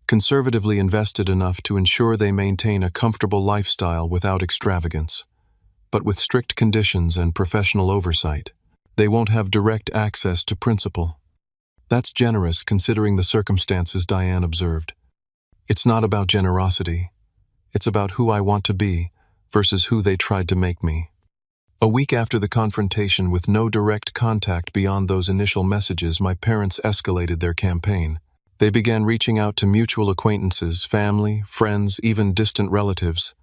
conservatively invested enough to ensure they maintain a comfortable lifestyle without extravagance, but with strict conditions and professional oversight. They won't have direct access to principal. That's generous considering the circumstances, Diane observed. It's not about generosity. It's about who I want to be versus who they tried to make me. A week after the confrontation, with no direct contact beyond those initial messages, my parents escalated their campaign. They began reaching out to mutual acquaintances, family, friends, even distant relatives,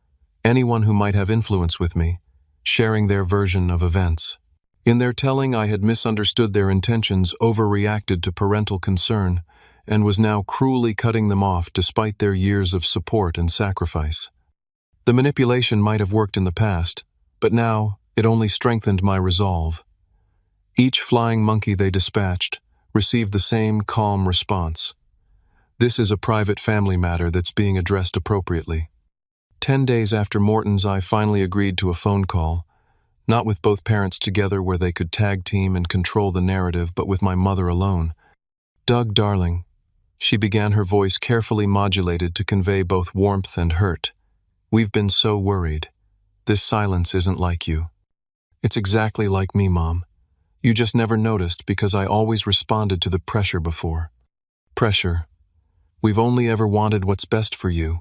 anyone who might have influence with me, sharing their version of events. In their telling, I had misunderstood their intentions, overreacted to parental concern, and was now cruelly cutting them off despite their years of support and sacrifice. The manipulation might have worked in the past, but now it only strengthened my resolve. Each flying monkey they dispatched received the same calm response. This is a private family matter that's being addressed appropriately. 10 days after Morton's, I finally agreed to a phone call, not with both parents together where they could tag team and control the narrative, but with my mother alone. "Doug, darling," she began, her voice carefully modulated to convey both warmth and hurt. "We've been so worried. This silence isn't like you. It's exactly like me, Mom. You just never noticed because I always responded to the pressure before. Pressure. We've only ever wanted what's best for you.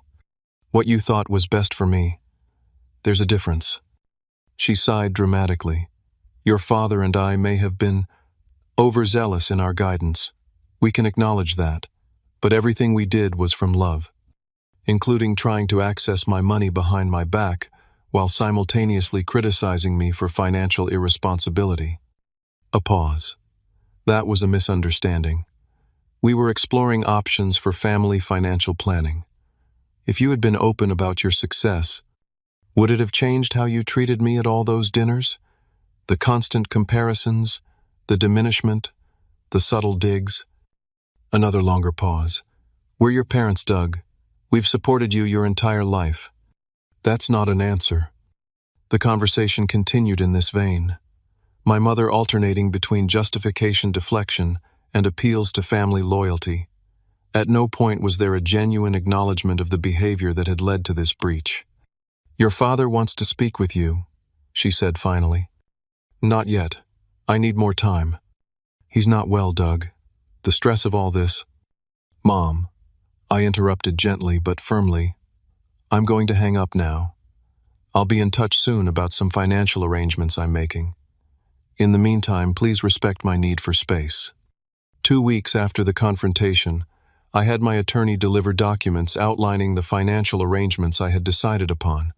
What you thought was best for me. There's a difference." She sighed dramatically. "Your father and I may have been overzealous in our guidance. We can acknowledge that. But everything we did was from love, including trying to access my money behind my back while simultaneously criticizing me for financial irresponsibility." A pause. That was a misunderstanding. We were exploring options for family financial planning. If you had been open about your success, would it have changed how you treated me at all those dinners? The constant comparisons, the diminishment, the subtle digs. Another longer pause. "We're your parents, Doug. We've supported you your entire life." That's not an answer. The conversation continued in this vein, my mother alternating between justification deflection and appeals to family loyalty. At no point was there a genuine acknowledgement of the behavior that had led to this breach. "Your father wants to speak with you," she said finally. "Not yet. I need more time. He's not well, Doug. The stress of all this—" "Mom," I interrupted gently but firmly, "I'm going to hang up now. I'll be in touch soon about some financial arrangements I'm making. In the meantime, please respect my need for space." 2 weeks after the confrontation, I had my attorney deliver documents outlining the financial arrangements I had decided upon.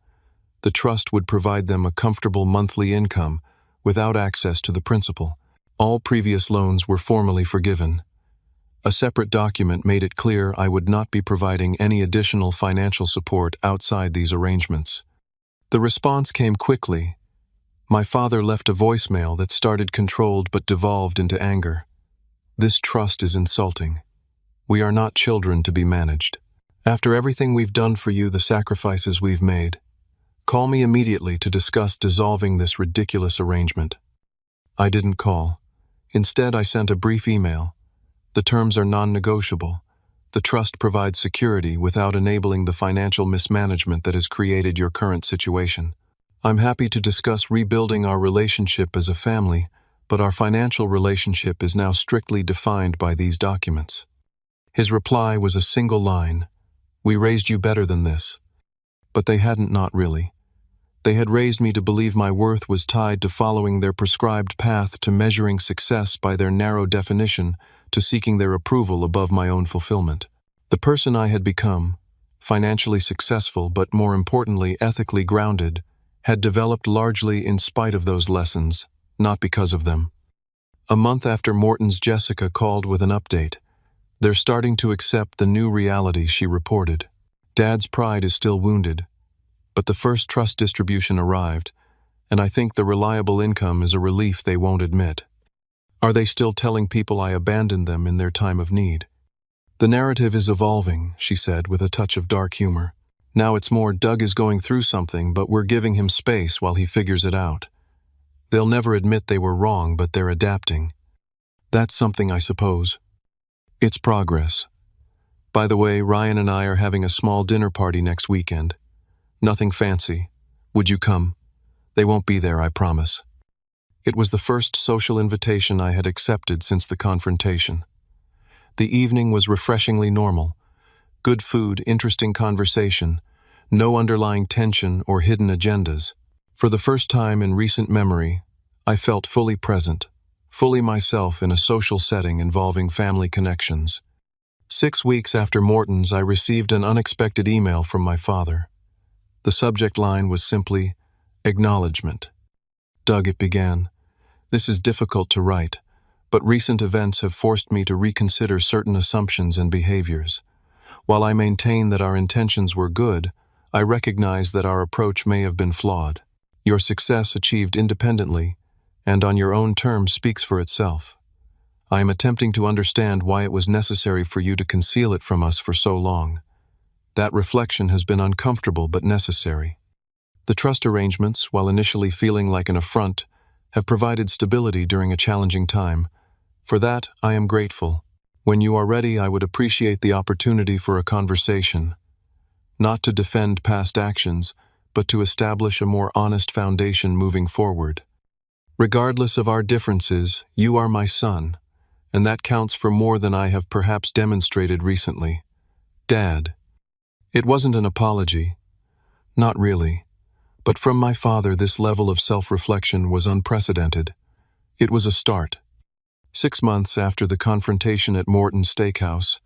The trust would provide them a comfortable monthly income without access to the principal. All previous loans were formally forgiven. A separate document made it clear I would not be providing any additional financial support outside these arrangements. The response came quickly. My father left a voicemail that started controlled but devolved into anger. "This trust is insulting. We are not children to be managed. After everything we've done for you, the sacrifices we've made, call me immediately to discuss dissolving this ridiculous arrangement." I didn't call. Instead, I sent a brief email. "The terms are non-negotiable. The trust provides security without enabling the financial mismanagement that has created your current situation. I'm happy to discuss rebuilding our relationship as a family, but our financial relationship is now strictly defined by these documents." His reply was a single line. "We raised you better than this." But they hadn't, not really. They had raised me to believe my worth was tied to following their prescribed path, to measuring success by their narrow definition, to seeking their approval above my own fulfillment. The person I had become, financially successful but more importantly ethically grounded, had developed largely in spite of those lessons, not because of them. A month after Morton's, Jessica called with an update. "They're starting to accept the new reality," she reported. "Dad's pride is still wounded, But the first trust distribution arrived, and I think the reliable income is a relief they won't admit. Are they still telling people I abandoned them in their time of need? The narrative is evolving, she said, with a touch of dark humor. Now it's more Doug is going through something, but we're giving him space while he figures it out. They'll never admit they were wrong, but they're adapting. That's something, I suppose. It's progress. By the way, Ryan and I are having a small dinner party next weekend. Nothing fancy. Would you come? They won't be there, I promise. It was the first social invitation I had accepted since the confrontation. The evening was refreshingly normal. Good food, interesting conversation, no underlying tension or hidden agendas. For the first time in recent memory, I felt fully present, fully myself in a social setting involving family connections. 6 weeks after Morton's, I received an unexpected email from my father. The subject line was simply, "Acknowledgement." "Doug," it began, "this is difficult to write, but recent events have forced me to reconsider certain assumptions and behaviors. While I maintain that our intentions were good, I recognize that our approach may have been flawed. Your success achieved independently and on your own terms speaks for itself. I am attempting to understand why it was necessary for you to conceal it from us for so long. That reflection has been uncomfortable but necessary. The trust arrangements, while initially feeling like an affront, have provided stability during a challenging time. For that, I am grateful. When you are ready, I would appreciate the opportunity for a conversation. Not to defend past actions, but to establish a more honest foundation moving forward. Regardless of our differences, you are my son, and that counts for more than I have perhaps demonstrated recently. Dad. It wasn't an apology. Not really. But from my father, this level of self-reflection was unprecedented. It was a start. 6 months after the confrontation at Morton's Steakhouse,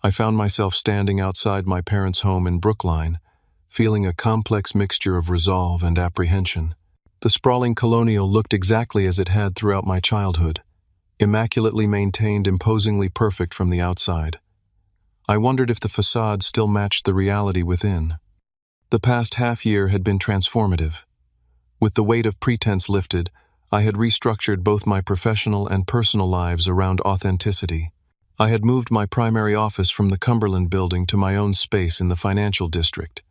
I found myself standing outside my parents' home in Brookline, feeling a complex mixture of resolve and apprehension. The sprawling colonial looked exactly as it had throughout my childhood, immaculately maintained, imposingly perfect from the outside. I wondered if the facade still matched the reality within. The past half-year had been transformative. With the weight of pretense lifted, I had restructured both my professional and personal lives around authenticity. I had moved my primary office from the Cumberland building to my own space in the financial district.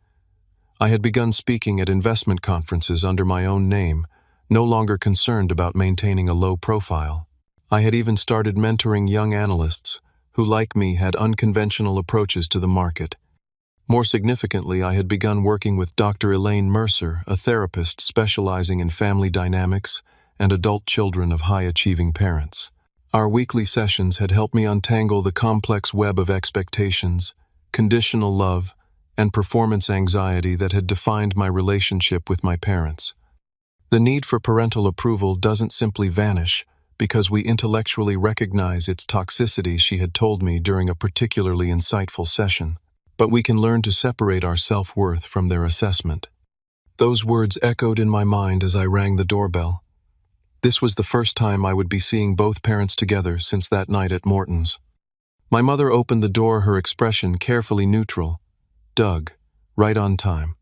I had begun speaking at investment conferences under my own name, no longer concerned about maintaining a low profile. I had even started mentoring young analysts who, like me, had unconventional approaches to the market. More significantly, I had begun working with Dr. Elaine Mercer, a therapist specializing in family dynamics and adult children of high-achieving parents. Our weekly sessions had helped me untangle the complex web of expectations, conditional love, and performance anxiety that had defined my relationship with my parents. The need for parental approval doesn't simply vanish because we intellectually recognize its toxicity, she had told me during a particularly insightful session, but we can learn to separate our self-worth from their assessment. Those words echoed in my mind as I rang the doorbell. This was the first time I would be seeing both parents together since that night at Morton's. My mother opened the door, her expression carefully neutral. "Doug," right on time.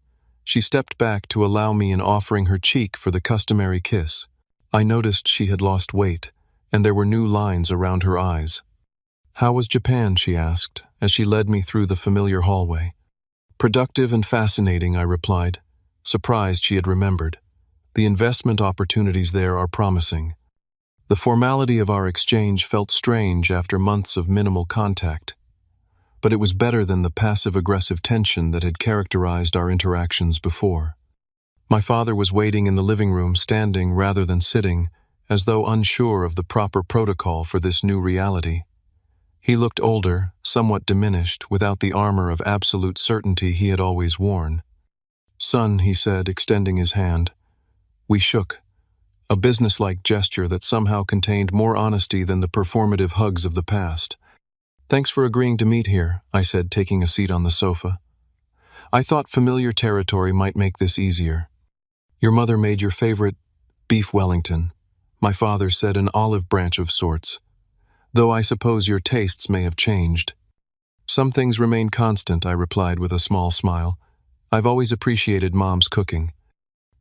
She stepped back to allow me in, offering her cheek for the customary kiss. I noticed she had lost weight, and there were new lines around her eyes. "How was Japan?" she asked, as she led me through the familiar hallway. "Productive and fascinating," I replied, surprised she had remembered. "The investment opportunities there are promising." The formality of our exchange felt strange after months of minimal contact, but it was better than the passive-aggressive tension that had characterized our interactions before. My father was waiting in the living room, standing rather than sitting, as though unsure of the proper protocol for this new reality. He looked older, somewhat diminished, without the armor of absolute certainty he had always worn. "Son," he said, extending his hand. We shook, a businesslike gesture that somehow contained more honesty than the performative hugs of the past. "Thanks for agreeing to meet here," I said, taking a seat on the sofa. "I thought familiar territory might make this easier." "Your mother made your favorite beef Wellington," my father said, "an olive branch of sorts. Though I suppose your tastes may have changed." "Some things remain constant," I replied with a small smile. I've always appreciated Mom's cooking.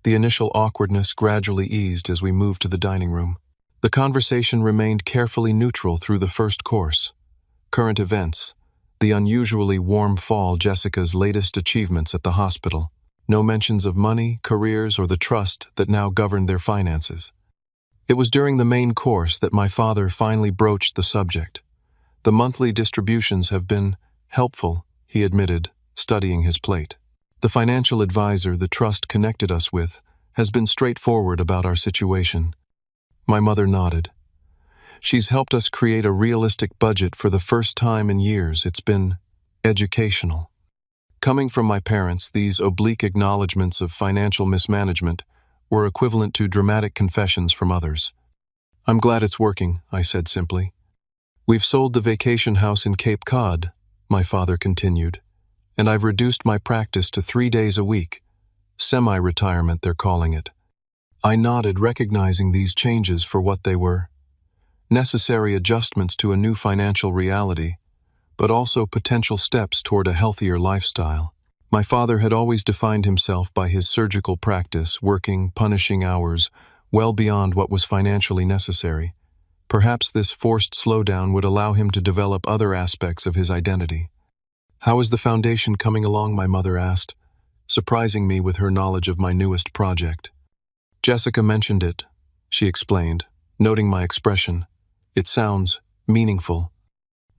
The initial awkwardness gradually eased as we moved to the dining room. The conversation remained carefully neutral through the first course. Current events, the unusually warm fall, Jessica's latest achievements at the hospital. No mentions of money, careers, or the trust that now governed their finances. It was during the main course that my father finally broached the subject. The monthly distributions have been helpful, he admitted, studying his plate. The financial advisor the trust connected us with has been straightforward about our situation. My mother nodded. She's helped us create a realistic budget for the first time in years. It's been educational. Coming from my parents, these oblique acknowledgments of financial mismanagement were equivalent to dramatic confessions from others. I'm glad it's working, I said simply. We've sold the vacation house in Cape Cod, my father continued, and I've reduced my practice to 3 days a week. Semi-retirement, they're calling it. I nodded, recognizing these changes for what they were. Necessary adjustments to a new financial reality, but also potential steps toward a healthier lifestyle. My father had always defined himself by his surgical practice, working, punishing hours, well beyond what was financially necessary. Perhaps this forced slowdown would allow him to develop other aspects of his identity. How is the foundation coming along, my mother asked, surprising me with her knowledge of my newest project. Jessica mentioned it, she explained, noting my expression. It sounds meaningful.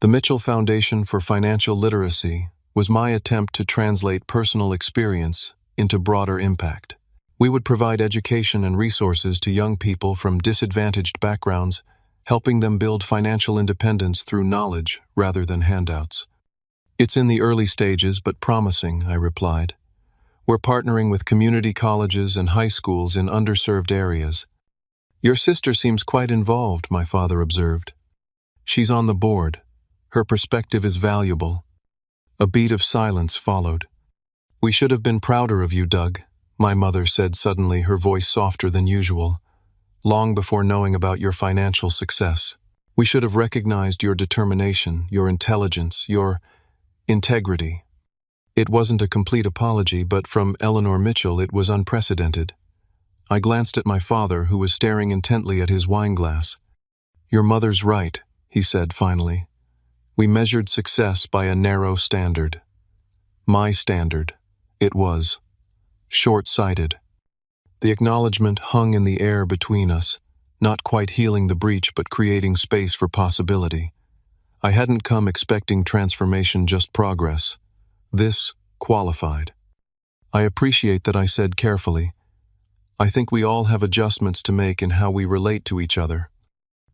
The Mitchell Foundation for Financial Literacy was my attempt to translate personal experience into broader impact. We would provide education and resources to young people from disadvantaged backgrounds, helping them build financial independence through knowledge rather than handouts. It's in the early stages, but promising, I replied. We're partnering with community colleges and high schools in underserved areas. Your sister seems quite involved, my father observed. She's on the board. Her perspective is valuable. A beat of silence followed. We should have been prouder of you, Doug, my mother said suddenly, her voice softer than usual. Long before knowing about your financial success, we should have recognized your determination, your intelligence, your integrity. It wasn't a complete apology, but from Eleanor Mitchell it was unprecedented. I glanced at my father, who was staring intently at his wineglass. Your mother's right, he said finally. We measured success by a narrow standard. My standard. It was short-sighted. The acknowledgement hung in the air between us, not quite healing the breach but creating space for possibility. I hadn't come expecting transformation, just progress. This qualified. I appreciate that, I said carefully. I think we all have adjustments to make in how we relate to each other.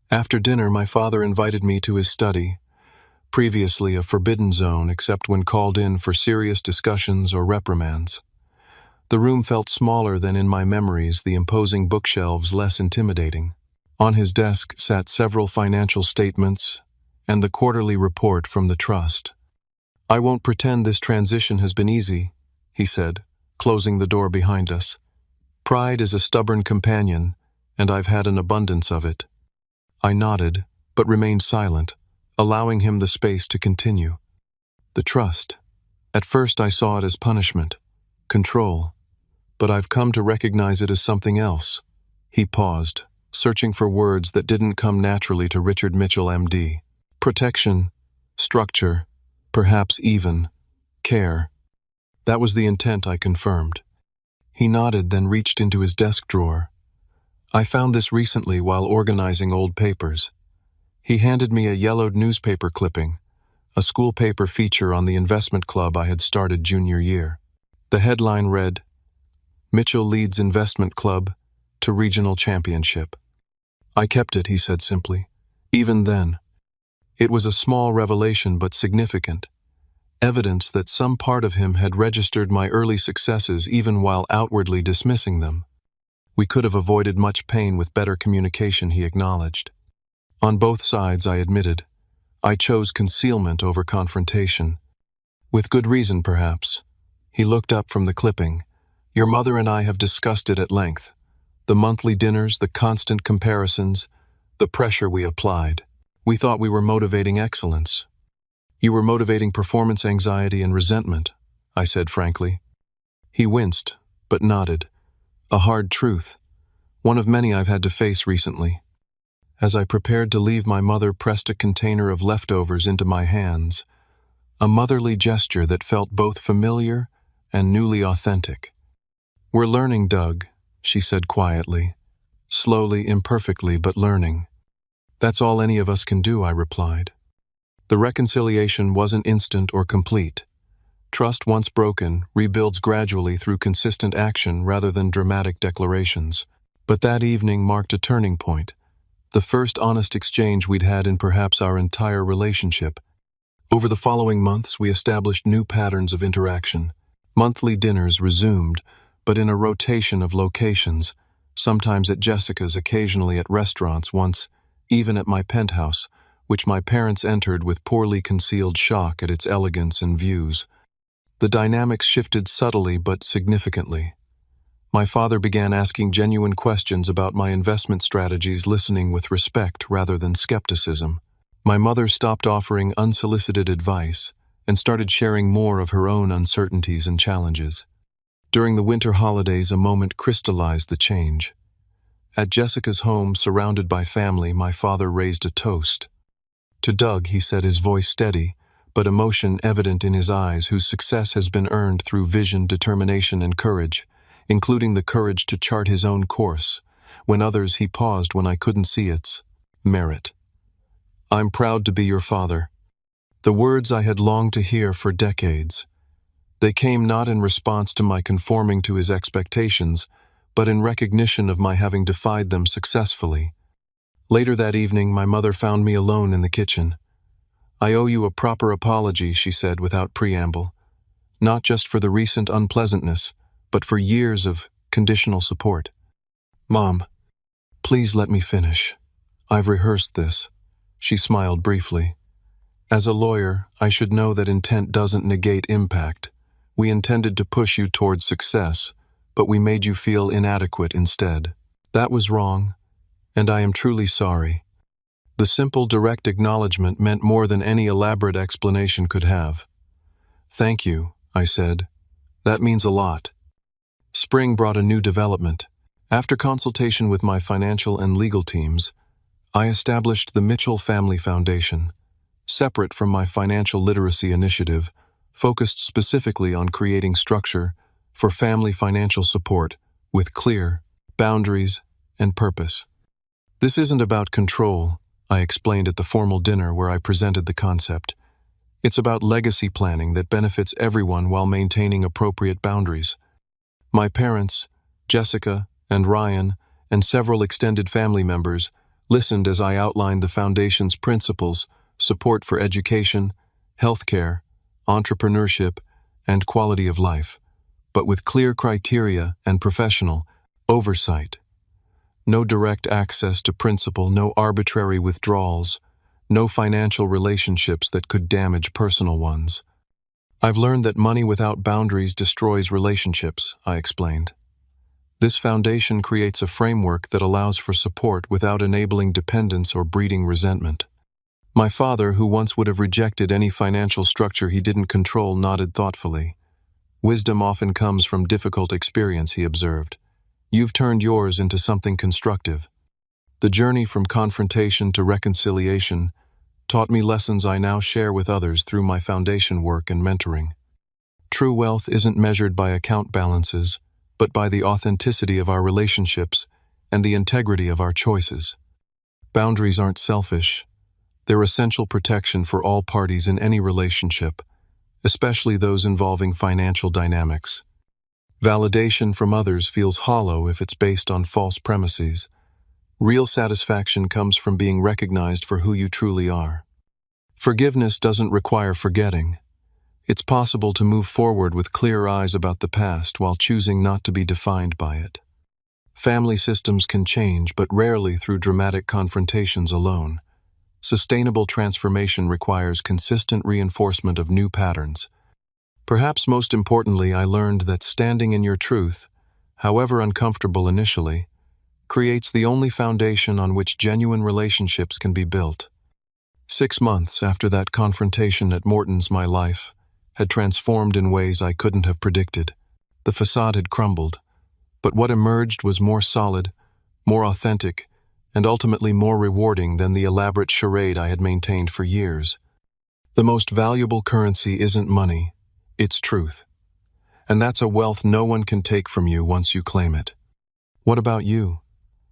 After dinner, my father invited me to his study, previously a forbidden zone except when called in for serious discussions or reprimands. The room felt smaller than in my memories, the imposing bookshelves less intimidating. On his desk sat several financial statements and the quarterly report from the trust. I won't pretend this transition has been easy, he said, closing the door behind us. Pride is a stubborn companion, and I've had an abundance of it. I nodded, but remained silent, allowing him the space to continue. The trust. At first I saw it as punishment, control, but I've come to recognize it as something else. He paused, searching for words that didn't come naturally to Richard Mitchell, MD. Protection, structure, perhaps even care. That was the intent, I confirmed. He nodded, then reached into his desk drawer. I found this recently while organizing old papers. He handed me a yellowed newspaper clipping, a school paper feature on the investment club I had started junior year. The headline read, Mitchell leads investment club to regional championship. I kept it, he said simply. Even then, it was a small revelation but significant. Evidence that some part of him had registered my early successes even while outwardly dismissing them. We could have avoided much pain with better communication, he acknowledged. On both sides, I admitted. I chose concealment over confrontation. With good reason, perhaps. He looked up from the clipping. Your mother and I have discussed it at length. The monthly dinners, the constant comparisons, the pressure we applied. We thought we were motivating excellence. You were motivating performance anxiety and resentment, I said frankly. He winced, but nodded. A hard truth, one of many I've had to face recently. As I prepared to leave, my mother pressed a container of leftovers into my hands, a motherly gesture that felt both familiar and newly authentic. "We're learning, Doug," she said quietly. "Slowly, imperfectly, but learning." "That's all any of us can do," I replied. The reconciliation wasn't instant or complete. Trust, once broken, rebuilds gradually through consistent action rather than dramatic declarations. But that evening marked a turning point, the first honest exchange we'd had in perhaps our entire relationship. Over the following months, we established new patterns of interaction. Monthly dinners resumed, but in a rotation of locations, sometimes at Jessica's, occasionally at restaurants, once even at my penthouse, which my parents entered with poorly concealed shock at its elegance and views. The dynamics shifted subtly but significantly. My father began asking genuine questions about my investment strategies, listening with respect rather than skepticism. My mother stopped offering unsolicited advice and started sharing more of her own uncertainties and challenges. During the winter holidays, a moment crystallized the change. At Jessica's home, surrounded by family, my father raised a toast. To Doug, he said, his voice steady, but emotion evident in his eyes, whose success has been earned through vision, determination, and courage, including the courage to chart his own course. When others, he paused when I couldn't see its merit. "I'm proud to be your father." The words I had longed to hear for decades. They came not in response to my conforming to his expectations, but in recognition of my having defied them successfully. Later that evening, my mother found me alone in the kitchen. "I owe you a proper apology," she said without preamble. "Not just for the recent unpleasantness, but for years of conditional support." "Mom, please let me finish. I've rehearsed this." She smiled briefly. "As a lawyer, I should know that intent doesn't negate impact. We intended to push you towards success, but we made you feel inadequate instead. That was wrong, and I am truly sorry." The simple, direct acknowledgement meant more than any elaborate explanation could have. "Thank you," I said. "That means a lot." Spring brought a new development. After consultation with my financial and legal teams, I established the Mitchell Family Foundation, separate from my financial literacy initiative, focused specifically on creating structure for family financial support with clear boundaries and purpose. "This isn't about control," I explained at the formal dinner where I presented the concept. "It's about legacy planning that benefits everyone while maintaining appropriate boundaries." My parents, Jessica and Ryan, and several extended family members listened as I outlined the foundation's principles: support for education, healthcare, entrepreneurship, and quality of life, but with clear criteria and professional oversight. No direct access to principal, no arbitrary withdrawals, no financial relationships that could damage personal ones. "I've learned that money without boundaries destroys relationships," I explained. "This foundation creates a framework that allows for support without enabling dependence or breeding resentment." My father, who once would have rejected any financial structure he didn't control, nodded thoughtfully. "Wisdom often comes from difficult experience," he observed. "You've turned yours into something constructive." The journey from confrontation to reconciliation taught me lessons I now share with others through my foundation work and mentoring. True wealth isn't measured by account balances, but by the authenticity of our relationships and the integrity of our choices. Boundaries aren't selfish. They're essential protection for all parties in any relationship, especially those involving financial dynamics. Validation from others feels hollow if it's based on false premises. Real satisfaction comes from being recognized for who you truly are. Forgiveness doesn't require forgetting. It's possible to move forward with clear eyes about the past while choosing not to be defined by it. Family systems can change, but rarely through dramatic confrontations alone. Sustainable transformation requires consistent reinforcement of new patterns. Perhaps most importantly, I learned that standing in your truth, however uncomfortable initially, creates the only foundation on which genuine relationships can be built. 6 months after that confrontation at Morton's, my life had transformed in ways I couldn't have predicted. The facade had crumbled, but what emerged was more solid, more authentic, and ultimately more rewarding than the elaborate charade I had maintained for years. The most valuable currency isn't money, it's truth. And that's a wealth no one can take from you once you claim it. What about you?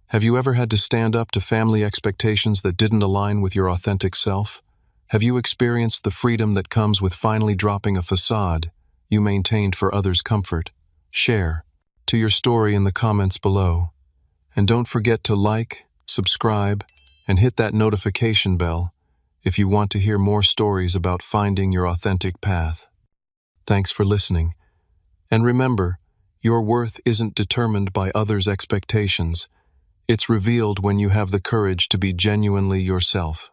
Have you ever had to stand up to family expectations that didn't align with your authentic self? Have you experienced the freedom that comes with finally dropping a facade you maintained for others' comfort? Share your story in the comments below. And don't forget to like, subscribe, and hit that notification bell if you want to hear more stories about finding your authentic path. Thanks for listening. And remember, your worth isn't determined by others' expectations. It's revealed when you have the courage to be genuinely yourself.